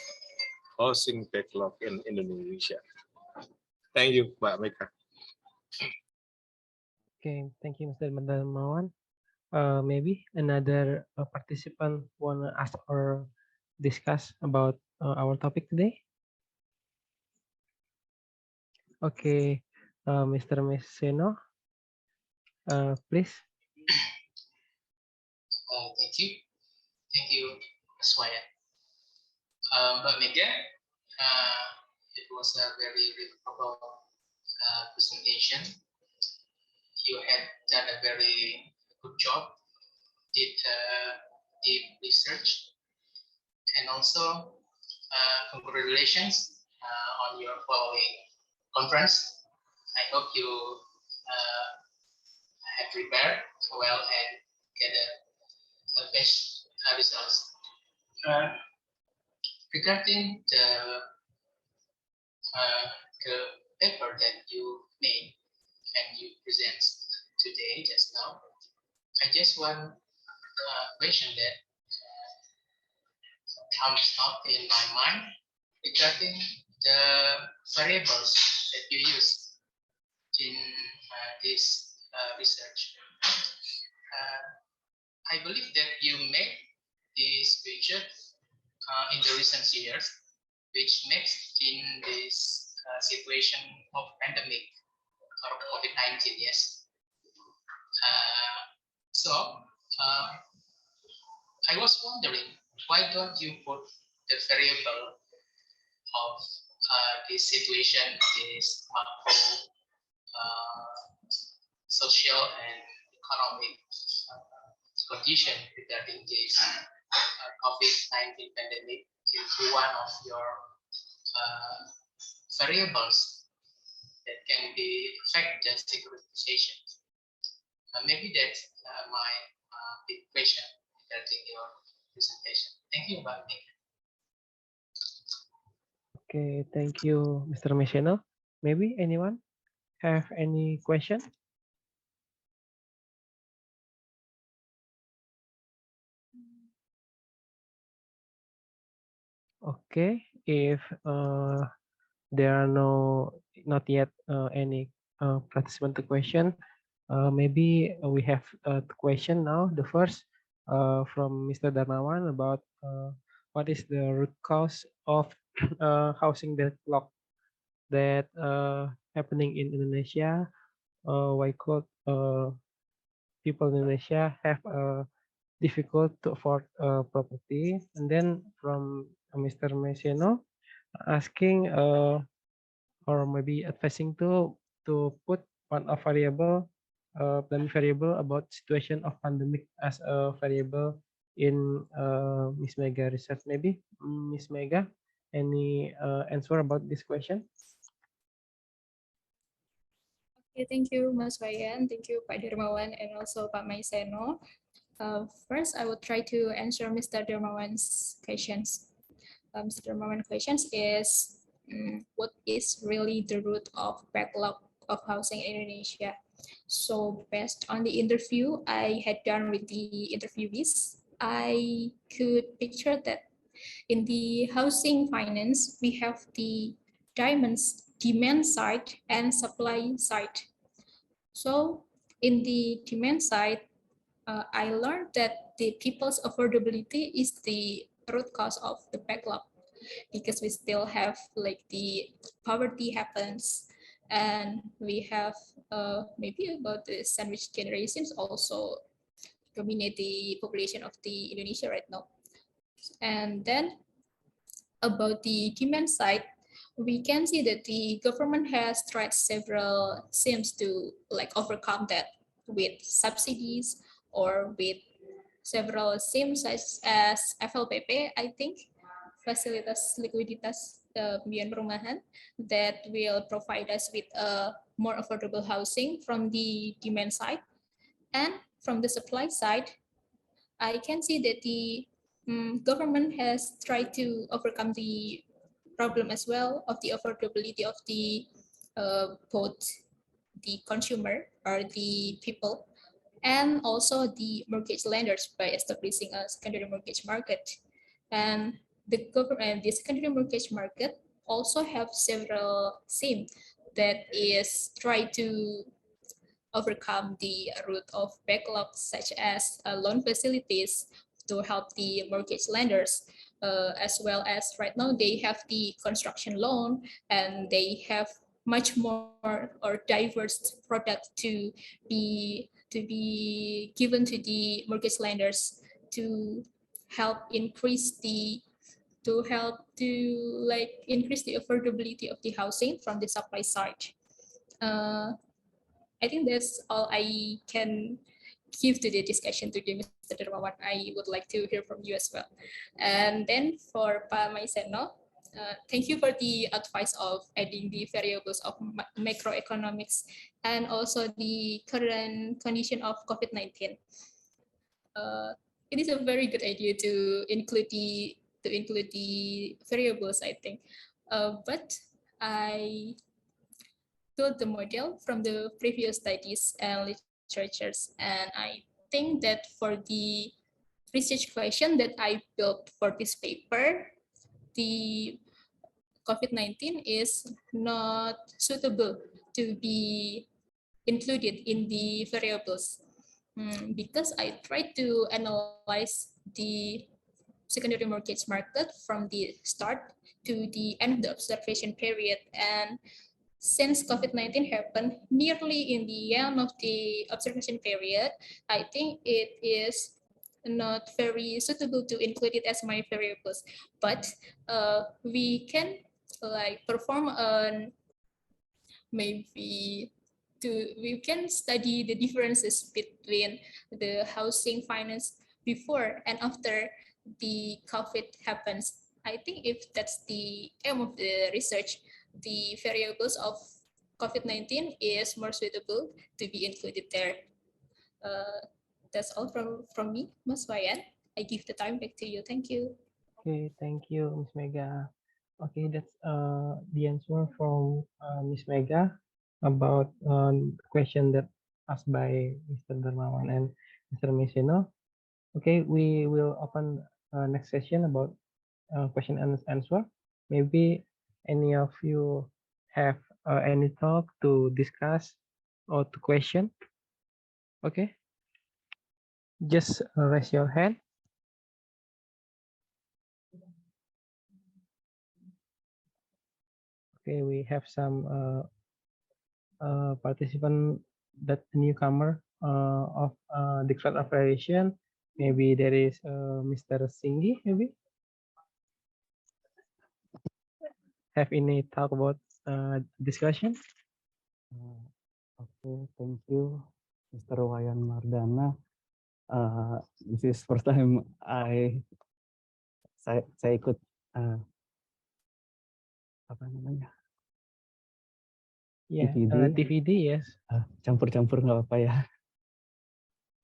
housing backlog in Indonesia? Thank you, Mbak Meka. Okay, thank you, Mr. Darmawan. Maybe another participant wanna ask or discuss about our topic today. Okay, Mr. Meseno, please. Thank you, Mas Wayan. Mbak Mega, it was a very remarkable presentation. You had done a very good job, did deep research, and also congratulations on your following conference. I hope you have prepared well and get the best results. Regarding the paper that you made and you present today just now, I just want to mention that comes up in my mind regarding the variables that you use in this research. I believe that you made this picture in the recent years, which makes in this situation of pandemic or COVID-19, yes. So I was wondering, why don't you put the variable of this situation, this macro, social and economic condition regarding this COVID-19 pandemic into one of your variables that can be affect the securitization. Maybe that's my big question regarding your presentation. Thank you, Mbak. Okay, thank you, Mr. Meseno. Maybe anyone have any question? Okay, if there are not yet any participant to question, maybe we have the question now. The first, from Mr. Darmawan about what is the root cause of housing deadlock that happening in Indonesia. Why could people in Indonesia have difficult to afford property? And then from Mr. Mesiano asking or maybe advising to put one of variable plan variable about situation of pandemic as a variable in Miss Mega research. Maybe Miss Mega, any answer about this question? Okay, thank you, Mas Wayan. Thank you, Pak Dermawan, and also Pak Maiseno. First, I will try to answer Mr. Dermawan's questions. Mr. Dermawan's questions is, what is really the root of backlog of housing in Indonesia? So based on the interview I had done with the interviewees, I could picture that in the housing finance, we have the demand side and supply side. So in the demand side, I learned that the people's affordability is the root cause of the backlog, because we still have like the poverty happens, and we have maybe about the sandwich generations also dominate the population of the Indonesia right now. And then about the demand side, we can see that the government has tried several schemes to like overcome that with subsidies or with several schemes such as FLPP, I think, Fasilitas Likuiditas Pembiayaan Perumahan, that will provide us with a more affordable housing from the demand side. And from the supply side, I can see that the government has tried to overcome the problem as well of the affordability of the both the consumer or the people, and also the mortgage lenders by establishing a secondary mortgage market. And the government, the secondary mortgage market also have several schemes that is try to overcome the root of backlogs, such as loan facilities to help the mortgage lenders, as well as right now they have the construction loan, and they have much more or diverse product to be given to the mortgage lenders to help increase the increase the affordability of the housing from the supply side. I think that's all I can give to the discussion today, Mr. Dermawan. I would like to hear from you as well. And then for Pak Maiseno, thank you for the advice of adding the variables of macroeconomics and also the current condition of COVID-19. It is a very good idea to include the variables, I think. But I built the model from the previous studies and literatures, and I think that for the research question that I built for this paper, the COVID-19 is not suitable to be included in the variables, because I tried to analyze the secondary mortgage market from the start to the end of the observation period. And since COVID-19 happened nearly in the end of the observation period, I think it is not very suitable to include it as my variables. But we can like perform an maybe we can study the differences between the housing finance before and after the COVID happens. I think if that's the aim of the research, the variables of COVID-19 is more suitable to be included there. That's all from me, Mas Wayan. I give the time back to you. Thank you. Okay, thank you, Miss Mega. Okay, that's the answer from Miss Mega about the question that asked by Mr. Darmawan and Mr. Mesino. Okay, we will open next session about question and answer. Maybe any of you have any talk to discuss or to question? Okay, just raise your hand. Okay, we have some participant that newcomer of declared operation. Maybe there is Mr. Singhi. Maybe have any talk about discussion? Okay, thank you, Mr. Wayan Mardana. This is first time saya ikut apa namanya? Yeah, TVD. TVD, yes. Campur-campur nggak apa-apa ya.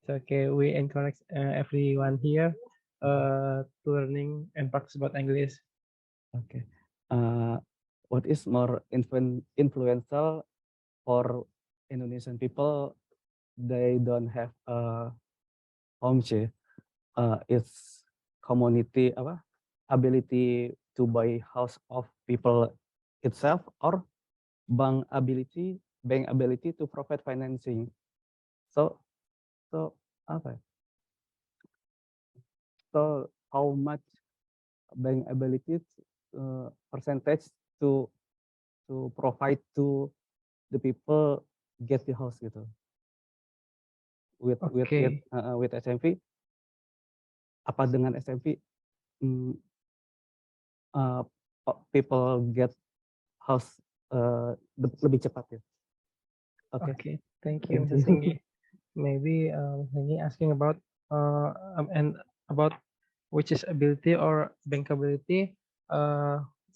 It's okay. We encourage everyone here to learning and practice about English. Okay. What is more influential for Indonesian people? They don't have a home sih. It's community ability to buy house of people itself, or bank ability to provide financing. So apa? So how much bank ability percentage to provide to the people get the house gitu. With SMV, apa dengan SMV people get house lebih cepat ya. Okay, thank you, Mr. Singhi. Maybe Singhi asking about and about which is ability or bankability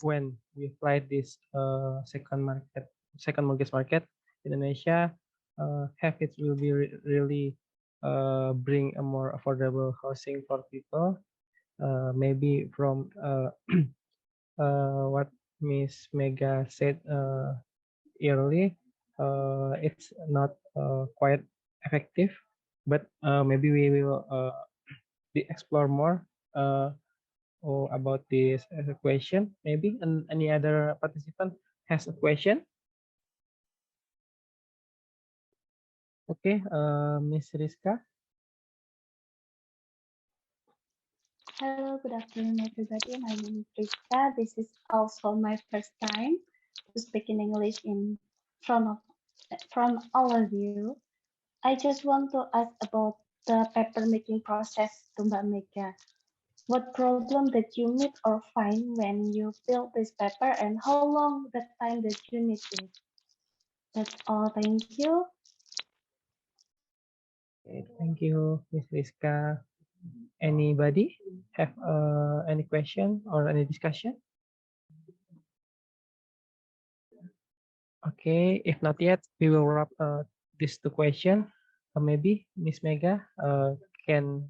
when we apply this second mortgage market in Indonesia, have it will be really bring a more affordable housing for people. Maybe from what Miss Mega said early, it's not quite effective, but maybe we will explore more about this question. Maybe any other participant has a question. Okay, Miss Rizka. Hello, good afternoon, everybody. My name is Rizka. This is also my first time to speak in English in front all of you. I just want to ask about the paper making process to Mbak Mega. What problem that you meet or find when you build this paper, and how long the time that you need it? That's all. Thank you. Okay, thank you, Miss Rizka. Anybody have any question or any discussion? Okay, if not yet, we will wrap these two questions. Maybe Miss Mega can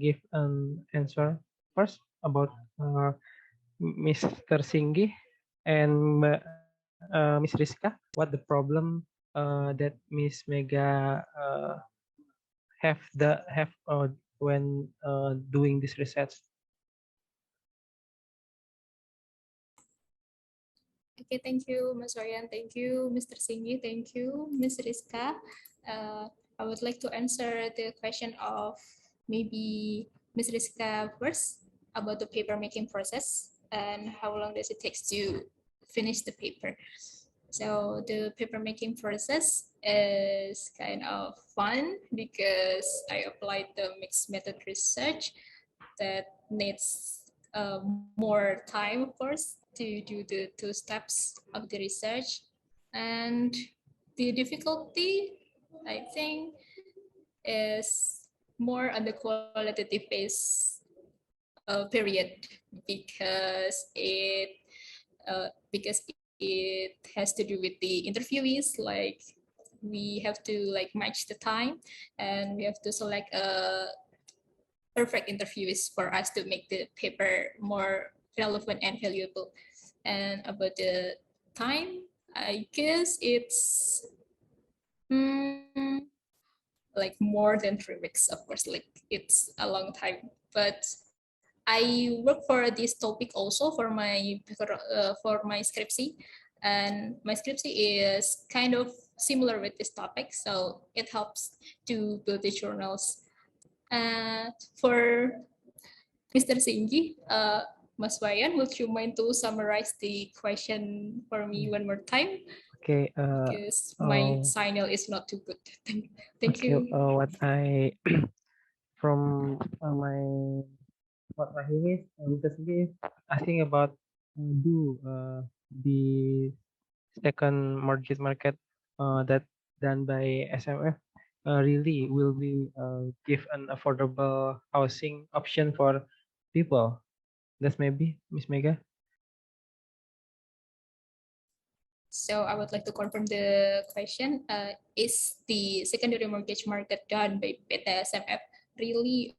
give an answer first about Mr. Singhi and Miss Rizka. What the problem that Miss Mega have when doing this research? Okay, thank you, Mas Ryan. Thank you, Mr. Singhi. Thank you, Ms. Rizka. I would like to answer the question of maybe Ms. Rizka first about the paper making process and how long does it take to finish the paper. So the paper making process is kind of fun because I applied the mixed method research that needs more time, of course, to do the 2 steps of the research. And the difficulty, I think, is more on the qualitative phase period because it has to do with the interviewees. Like we have to match the time, and we have to select a perfect interviewees for us to make the paper more relevant and valuable. And about the time, I guess it's like more than 3 weeks, of course, like it's a long time. But I work for this topic also for my skripsi. And my scriptsy is kind of similar with this topic, so it helps to build the journals. For Mr. Singgi, Mas Wayan, would you mind to summarize the question for me one more time? Okay. Because my signal is not too good. Thank Okay. you. What I from what I hear is basically asking about do the second mortgage market that done by SMF really will be give an affordable housing option for people. That's maybe Miss Mega. So I would like to confirm the question. Is the secondary mortgage market done by PT SMF really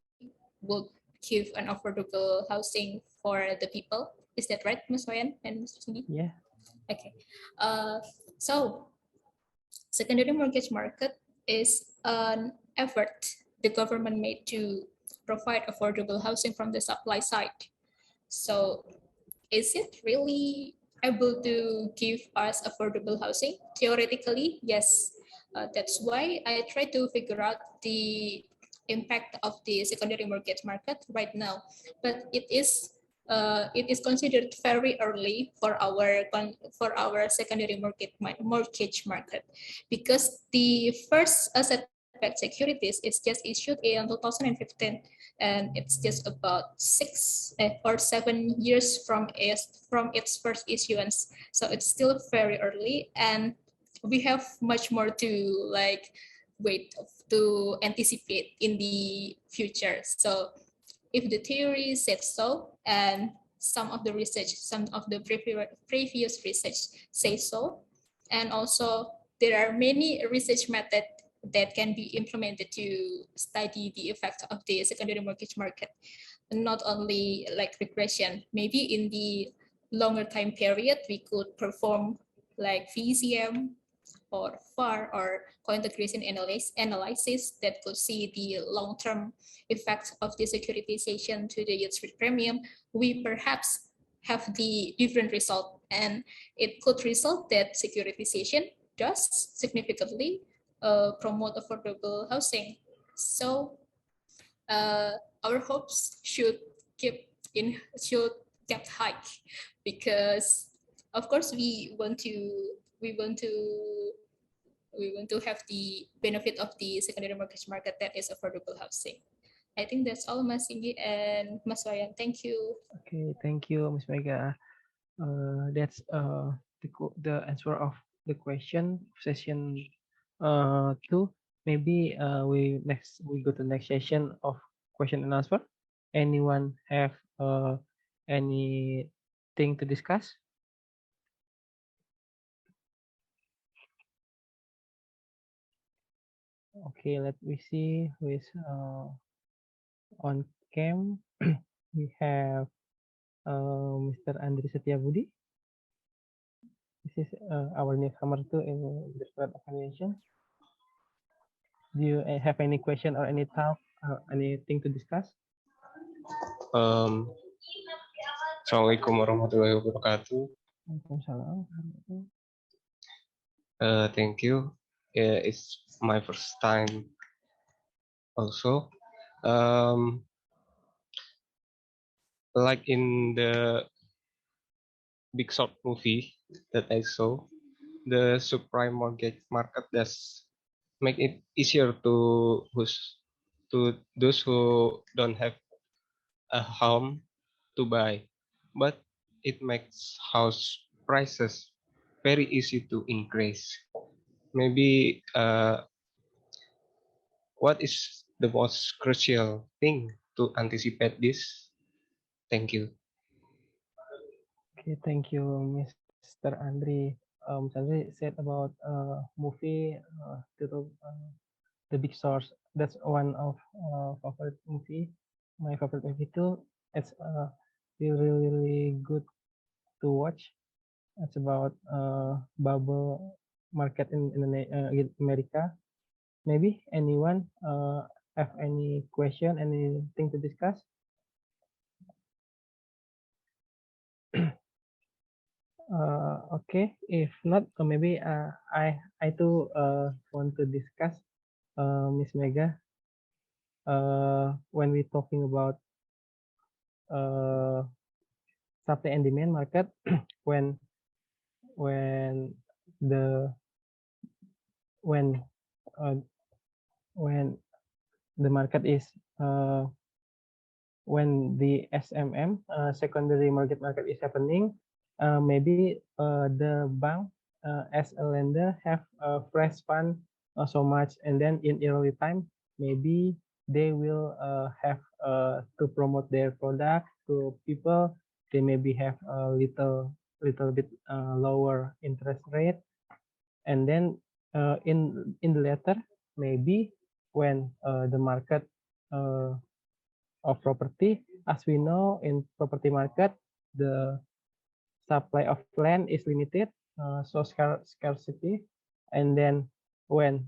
will give an affordable housing for the people? Is that right, Ms. Wayan and Mr. Singgi? Yeah. Okay. So secondary mortgage market is an effort the government made to provide affordable housing from the supply side. So is it really able to give us affordable housing? Theoretically, yes. That's why I try to figure out the impact of the secondary mortgage market right now. But it is considered very early for our secondary mortgage market, because the first asset-backed securities is just issued in 2015, and it's just about 6 or 7 years from its first issuance. So it's still very early, and we have much more to wait to anticipate in the future. So if the theory says so, and some of the previous research say so, and also there are many research methods that can be implemented to study the effect of the secondary mortgage market, not only like regression. Maybe in the longer time period, we could perform like VCM or FAR or co-integration analysis that could see the long-term effects of the securitization to the yield street premium. We perhaps have the different result, and it could result that securitization does significantly promote affordable housing. So our hopes should get high, because of course we want to have the benefit of the secondary mortgage market that is affordable housing. I think that's all, Mas Singgi and Mas Wayan. Thank you. Okay, thank you, Miss Mega. That's the answer of the question session 2. Maybe we go to the next session of question and answer. Anyone have anything to discuss? Okay, let me see who is on cam. We have Mr. Andri Setiabudi. This is our newcomer too in the Department of Evaluation. Do you have any question or any talk, anything to discuss? Assalamualaikum warahmatullahi wabarakatuh. Waalaikumsalam. Thank you. It's my first time also. Like in the Big Short movie that I saw, the subprime mortgage market does make it easier to those who don't have a home to buy, but it makes house prices very easy to increase. Maybe what is the most crucial thing to anticipate this? Thank you. Okay, thank you, Mr. Andri. Andri said about movie The Big Source. That's one of favorite movie. My favorite movie too. It's really really good to watch. It's about bubble market in America. Maybe anyone have any question, anything to discuss? Okay, if not, maybe I too want to discuss, Miss Mega. When we're talking about supply and demand market, when when the when uh, when the market is when the SMM secondary market is happening, maybe the bank as a lender have a fresh fund so much, and then in early time maybe they will have to promote their product to people. They maybe have a little bit lower interest rate, and then in the later maybe when the market uh, of property. As we know, in property market, the supply of land is limited, so scarcity. And then when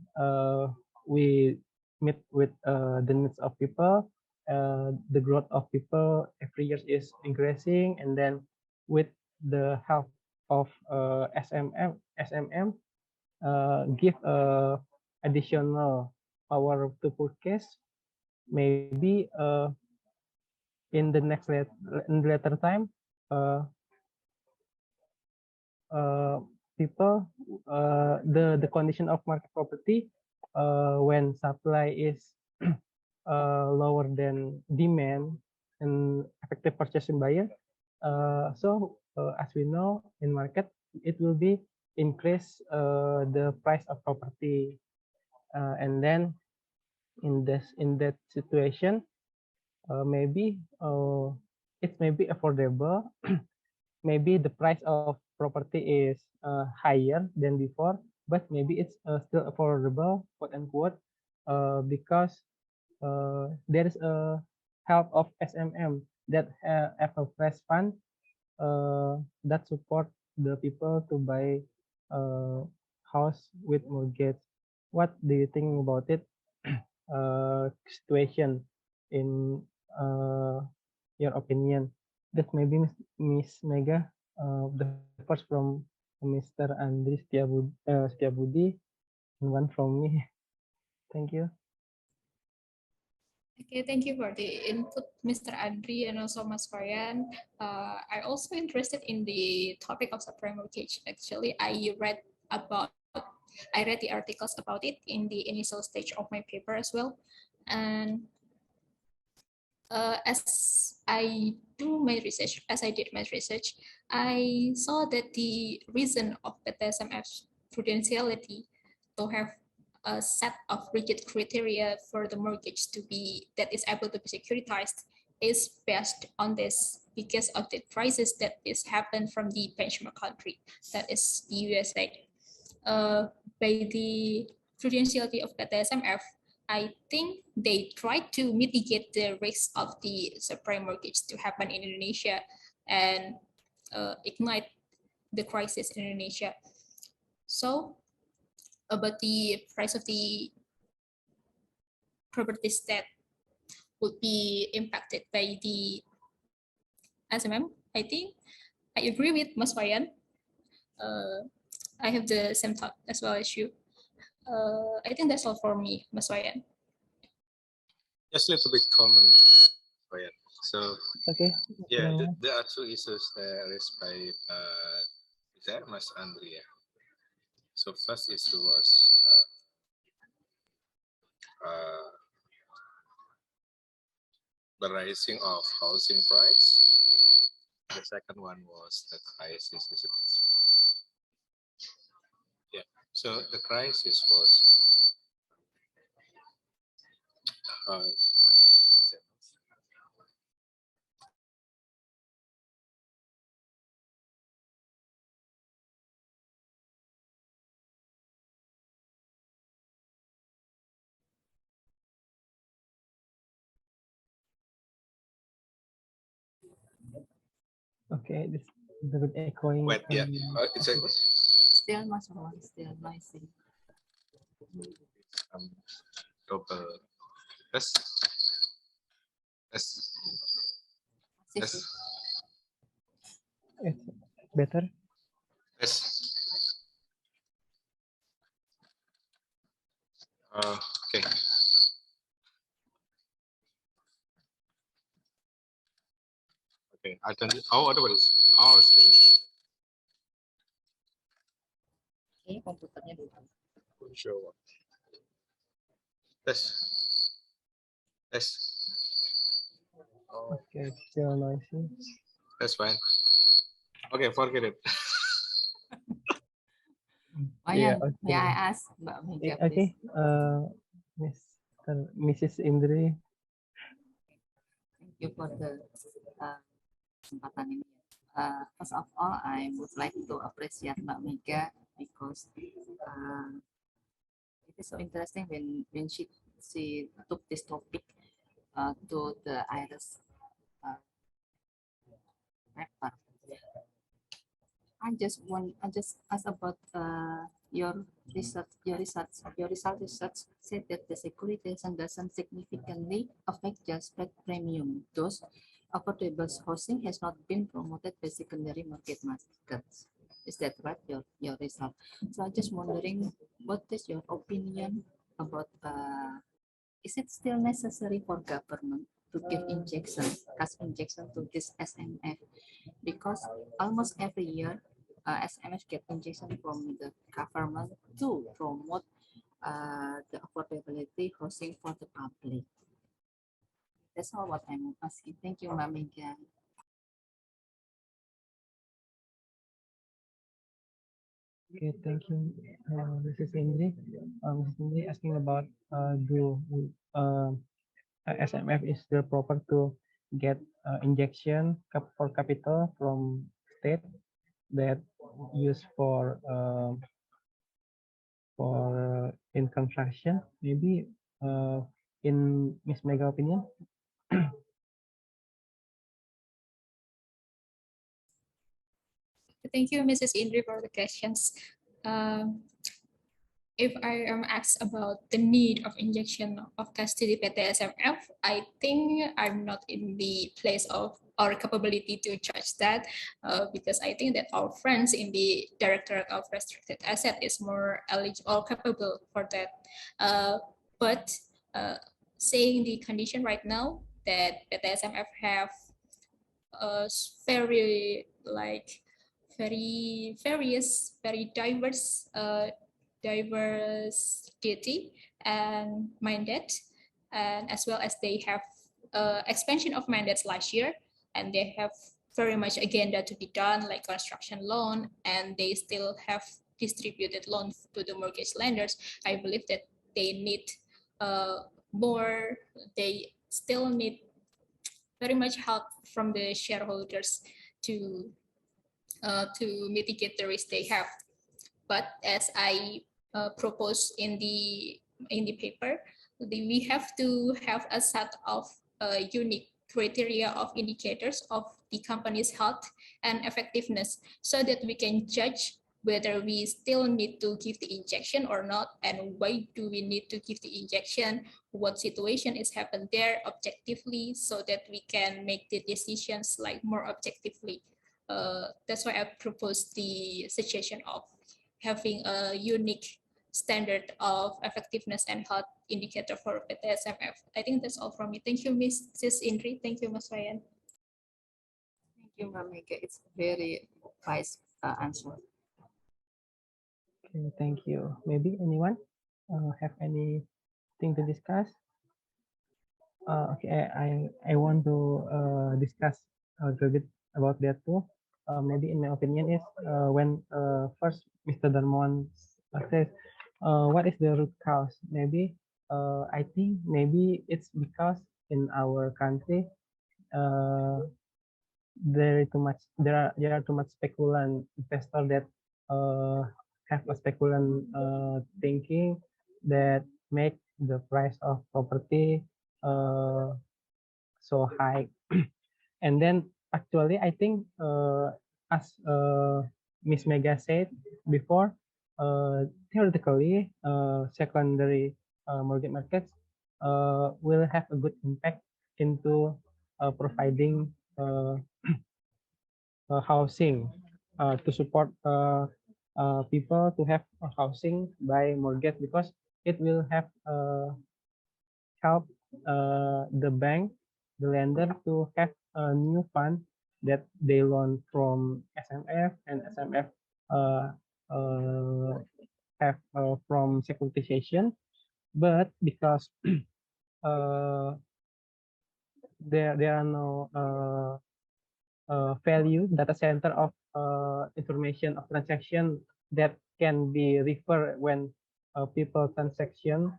we meet with the needs of people, the growth of people every year is increasing, and then with the help of SMM give additional power to purchase, maybe in the in the later time, uh, people the condition of market property when supply is lower than demand and effective purchasing buyer. As we know in market, it will be increase the price of property, and then in that situation, maybe it may be affordable. Maybe the price of property is higher than before, but maybe it's still affordable, quote unquote, because there is a help of SMM that have a fresh fund that support the people to buy house with mortgage. What do you think about it? Situation in your opinion? That maybe Miss Mega, the first from Mr. Andri Setiabudi, and one from me. Thank you. Okay, thank you for the input, Mr. Andri, and also Mas Ryan. I also interested in the topic of subprime mortgage. Actually, I read the articles about it in the initial stage of my paper as well, and as I did my research, I saw that the reason of PTSMF's prudentiality to have a set of rigid criteria for the mortgage that is able to be securitized is based on this because of the crisis that is happened from the benchmark country, that is the USA. By the prudentiality of PTSMF, I think they tried to mitigate the risk of the subprime mortgage to happen in Indonesia and ignite the crisis in Indonesia. So, about the price of the properties that would be impacted by the SMM, I think I agree with Mas Wayan. I have the same thought as well as you. I think that's all for me, Mas Wayan. Just a little bit common. So Okay. yeah, there are two issues raised by Mas Andrea. So first issue was the rising of housing price. The second one was the crisis. Yeah. So the crisis was Okay, this is a bit echoing. wait, yeah. It's a Still still noisy. double. Yes. It's better. Okay. Okay, I can. Oh, otherwise. Oh, still. Oke, komputernya dulu. Sure. Tes. Tes. Oh, Okay, still noisy. that's fine. Okay, forget it. Yeah, Wayan, may okay. I ask Mbak Mega, Okay, please? Mrs. Indri. Thank you for the kesempatan ini. First of all, I would like to appreciate Mbak Mega because it is so interesting when she took this topic to the IRERS paper. I just ask about your research. Your research said that the securitization doesn't significantly affect just spread premium. Thus, affordable housing has not been promoted by secondary markets. Is that right? Your result. So I'm just wondering, what is your opinion about? Is it still necessary for government to give cash injection to this SMF? Because almost every year, SMF get injection from the government to promote the affordability housing for the public. That's all what I'm asking. Thank you, Mbak Mega. Okay, thank you. This is Indri. This is Indri asking about do SMF is still proper to get injection for capital from state that used for in construction, maybe in Miss Mega opinion. Thank you, Mrs. Indri, for the questions. If I am asked about the need of injection of cash to the PT SMF, I think I'm not in the place of our capability to judge that because I think that our friends in the Directorate of Restricted Asset is more eligible, capable for that. But saying the condition right now that PT SMF have very various, very diversity and mandate, and as well as they have expansion of mandates last year, and they have very much agenda to be done, like construction loan, and they still have distributed loans to the mortgage lenders. I believe that they need more. They still need very much help from the shareholders to mitigate the risk they have. But as I propose in the paper, we have to have a set of unique criteria of indicators of the company's health and effectiveness so that we can judge whether we still need to give the injection or not, and why do we need to give the injection, what situation is happened there objectively, so that we can make the decisions like more objectively. That's why I proposed the suggestion of having a unique standard of effectiveness and health indicator for PT SMF. I think that's all from me. Thank you, Mrs. Indri. Thank you, Mas Ryan. Thank you, Mbak Mega. It's very wise answer. Okay, thank you. Maybe anyone have anything to discuss? Okay, I want to discuss a little bit about that too. Maybe in my opinion is when first Mr. Darmawan says, what is the root cause? Maybe I think maybe it's because in our country there are too much speculant investor that have a speculant thinking that make the price of property so high. And then actually I think as Miss Mega said before, theoretically secondary mortgage markets will have a good impact into providing housing to support people to have a housing by mortgage, because it will have help the bank, the lender, to have a new fund that they loan from SMF, and SMF uh, have from securitization. But because there are no value data center of information of transaction that can be referred when people transaction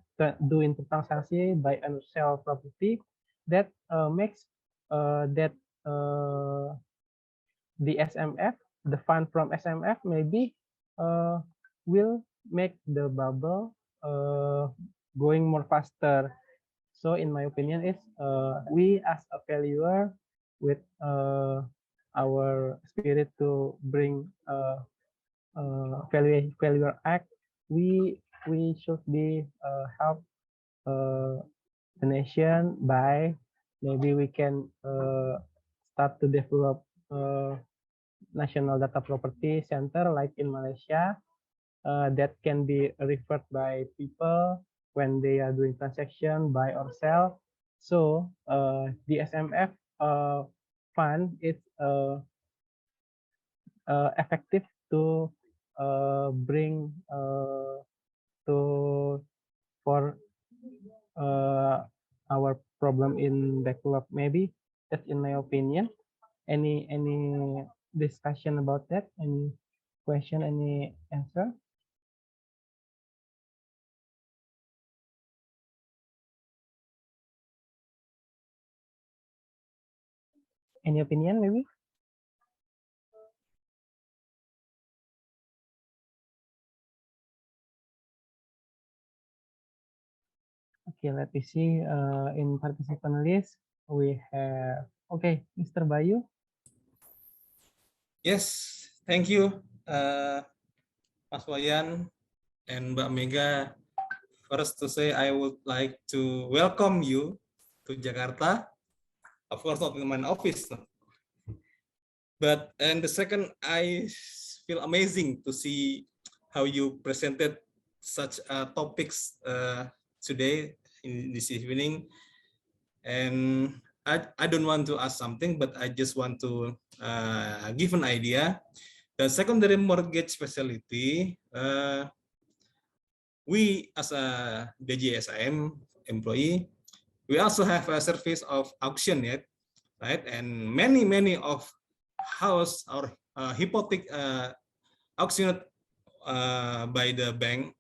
doing transaction buy and sell property, that makes that the SMF, the fund from SMF, maybe will make the bubble going more faster. So in my opinion is we as a valuer with our spirit to bring valuer act, we should be help the nation by maybe we can start to develop national data property center like in Malaysia that can be referred by people when they are doing transaction, buy or sell. So the SMF fund is effective to bring to for our problem in backlog. Maybe that's in my opinion. Any discussion about that? Any question? Any answer? Any opinion, maybe? Okay, let me see. In participant list, we have, okay, Mr. Bayu. Yes, thank you, Mas Wayan and Mbak Mega. First to say, I would like to welcome you to Jakarta. Of course, not in my office. But and the second, I feel amazing to see how you presented such topics today in this evening. And I don't want to ask something, but I just want to give an idea. The secondary mortgage facility, we as a DJSIM employee, we also have a service of auction yet, right? And many of house or hypothec auctioned by the bank,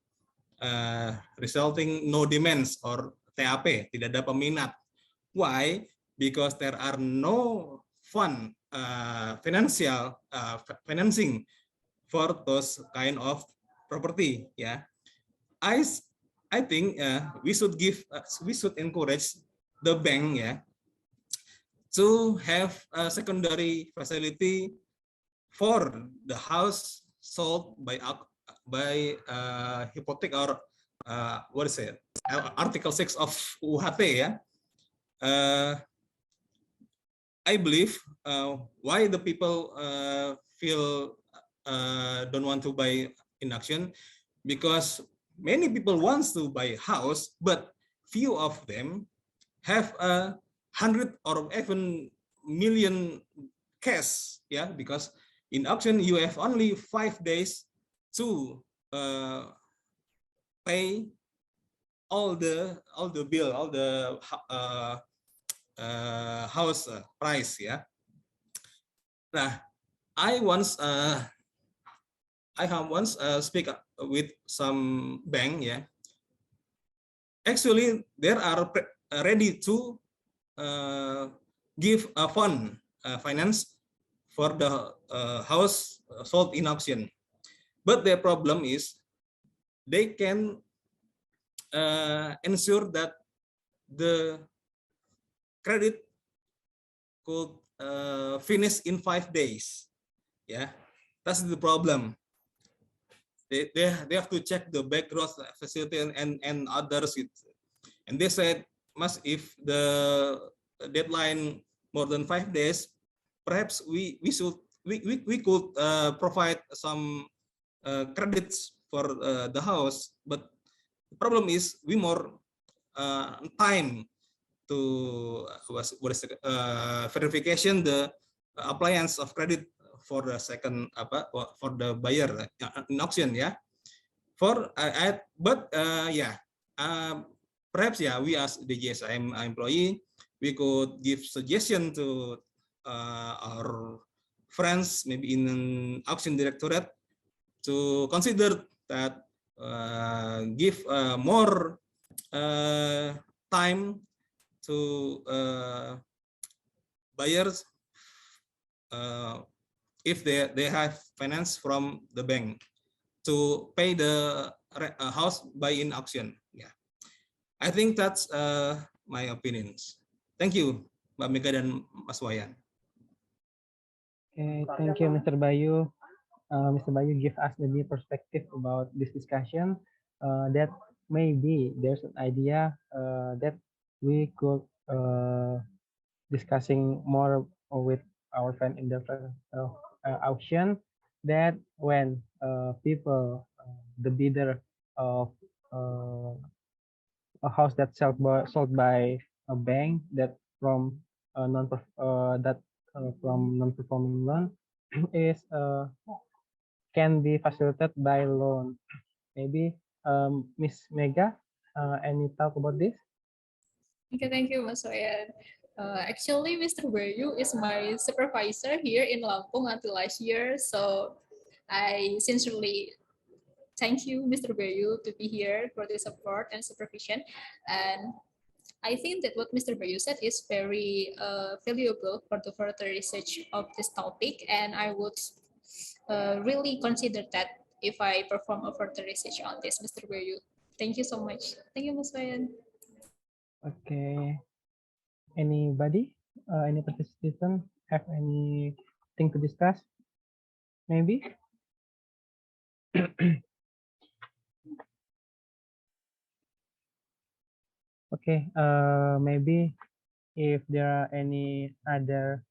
resulting no demands or TAP, tidak ada peminat. Why? Because there are no fund financing for those kind of property. Yeah, I think we should encourage the bank, yeah, to have a secondary facility for the house sold by hypothec or what is it? Article 6 of UHT, yeah. I believe why the people feel don't want to buy in auction, because many people wants to buy a house, but few of them have 100 or even million cash, yeah, because in auction you have only 5 days to pay all the bill, all the house price, ya. Nah, I have once speak with some bank, ya. Actually, they are ready to give a fund finance for the house sold in auction, but their problem is they can ensure that the credit could finish in 5 days. Yeah, that's the problem. They have to check the background facility and others. And they said, "Mas, if the deadline more than 5 days, perhaps we could provide some credits for the house, but the problem is we more time to verification the appliance of credit for the second for the buyer in auction, yeah. For perhaps we as the GSIM employee, we could give suggestion to our friends maybe in an auction directorate to consider that give more time to buyers if they have finance from the bank to pay the house buy in auction. Yeah, I think that's my opinions. Thank you, Mbak Mega dan Mas Wayan. Okay, thank you, Mr. Bayu. Mr. Bayu give us the new perspective about this discussion. That maybe there's an idea that we could discussing more with our friend in the auction, that when people, the bidder of a house that's sold by a bank that from from non-performing loan is can be facilitated by loan. Maybe Miss Mega, any talk about this? Okay, thank you, Mas Wayan. Actually, Mr. Bayu is my supervisor here in Lampung until last year, so I sincerely thank you, Mr. Bayu, to be here for the support and supervision. And I think that what Mr. Bayu said is very valuable for the further research of this topic, and I would really consider that if I perform a further research on this, Mr. Bayu. Thank you so much. Thank you, Mas Wayan. Okay. Anybody, any participant have anything to discuss? Maybe. Okay. Maybe if there are any other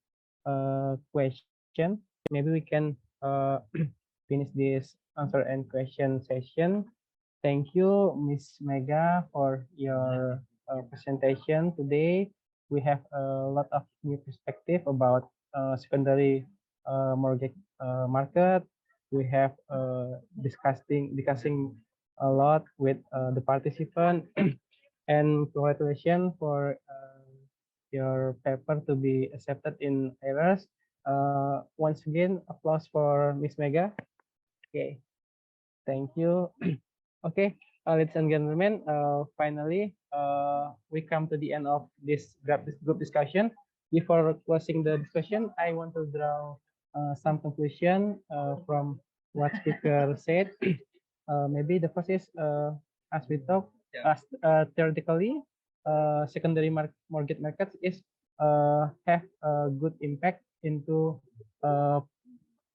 question, maybe we can finish this answer and question session. Thank you, Miss Mega, for your presentation today. We have a lot of new perspective about secondary mortgage market. We have discussing a lot with the participant, and congratulations for your paper to be accepted in IRERS. Once again, applause for Miss Mega. Okay, thank you. Okay, ladies and gentlemen, finally, we come to the end of this group discussion. Before closing the discussion, I want to draw some conclusion from what speaker said. Maybe the first is, as we talk, theoretically, secondary mortgage markets is have a good impact into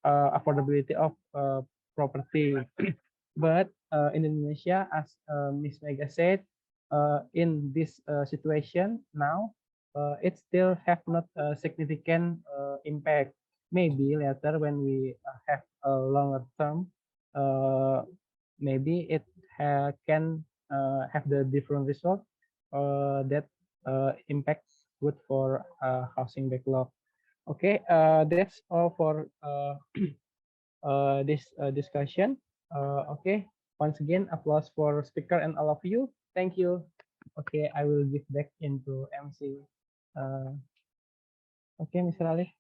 affordability of property. But in Indonesia, as Ms. Mega said, in this situation now, it still have not a significant impact. Maybe later when we have a longer term, maybe it can have the different result that impact good for housing backlog. Okay, that's all for this discussion. Okay, once again, applause for speaker and all of you. Thank you. Okay, I will give back into MC. Okay, Mr. Ali.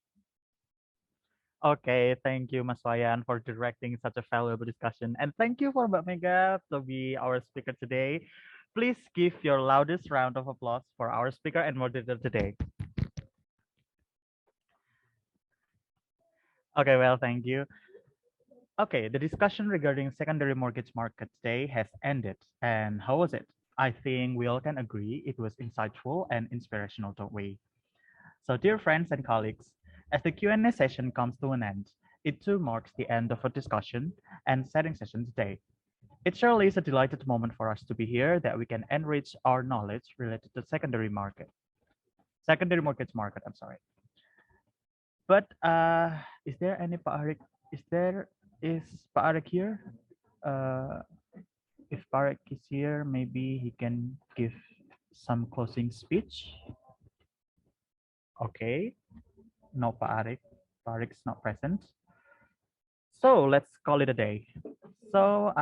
Okay, thank you, Mas Wayan, for directing such a valuable discussion. And thank you for Mbak Mega to be our speaker today. Please give your loudest round of applause for our speaker and moderator today. Okay, well, thank you. Okay, the discussion regarding secondary mortgage market today has ended. And how was it? I think we all can agree it was insightful and inspirational, don't we? So dear friends and colleagues, as the Q&A session comes to an end, it too marks the end of our discussion and setting session today. It surely is a delighted moment for us to be here that we can enrich our knowledge related to secondary mortgage market, I'm sorry. But is there any Pak Arik? Is Pak Arik here? If Pak Arik is here, maybe he can give some closing speech. Okay, no, Pak Arik. Pak Arik is not present. So let's call it a day. So,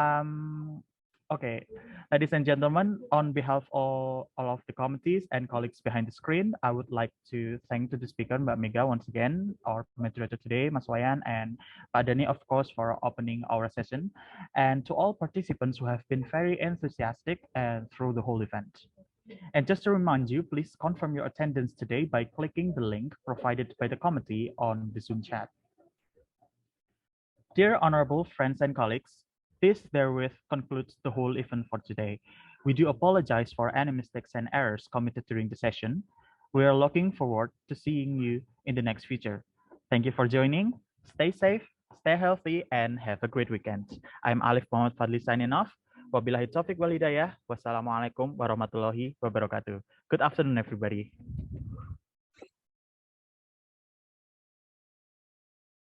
okay, ladies and gentlemen, on behalf of all of the committees and colleagues behind the screen, I would like to thank to the speaker, Mbak Mega, once again, our moderator today, Mas Wayan, and Pak Dani, of course, for opening our session, and to all participants who have been very enthusiastic and through the whole event. And just to remind you, please confirm your attendance today by clicking the link provided by the committee on the Zoom chat. Dear honorable friends and colleagues, this therewith concludes the whole event for today. We do apologize for any mistakes and errors committed during the session. We are looking forward to seeing you in the next future. Thank you for joining. Stay safe, stay healthy, and have a great weekend. I'm Alif Muhammad Fadli signing off. Wabillahi taufiq wal hidayah. Wassalamualaikum warahmatullahi wabarakatuh. Good afternoon, everybody.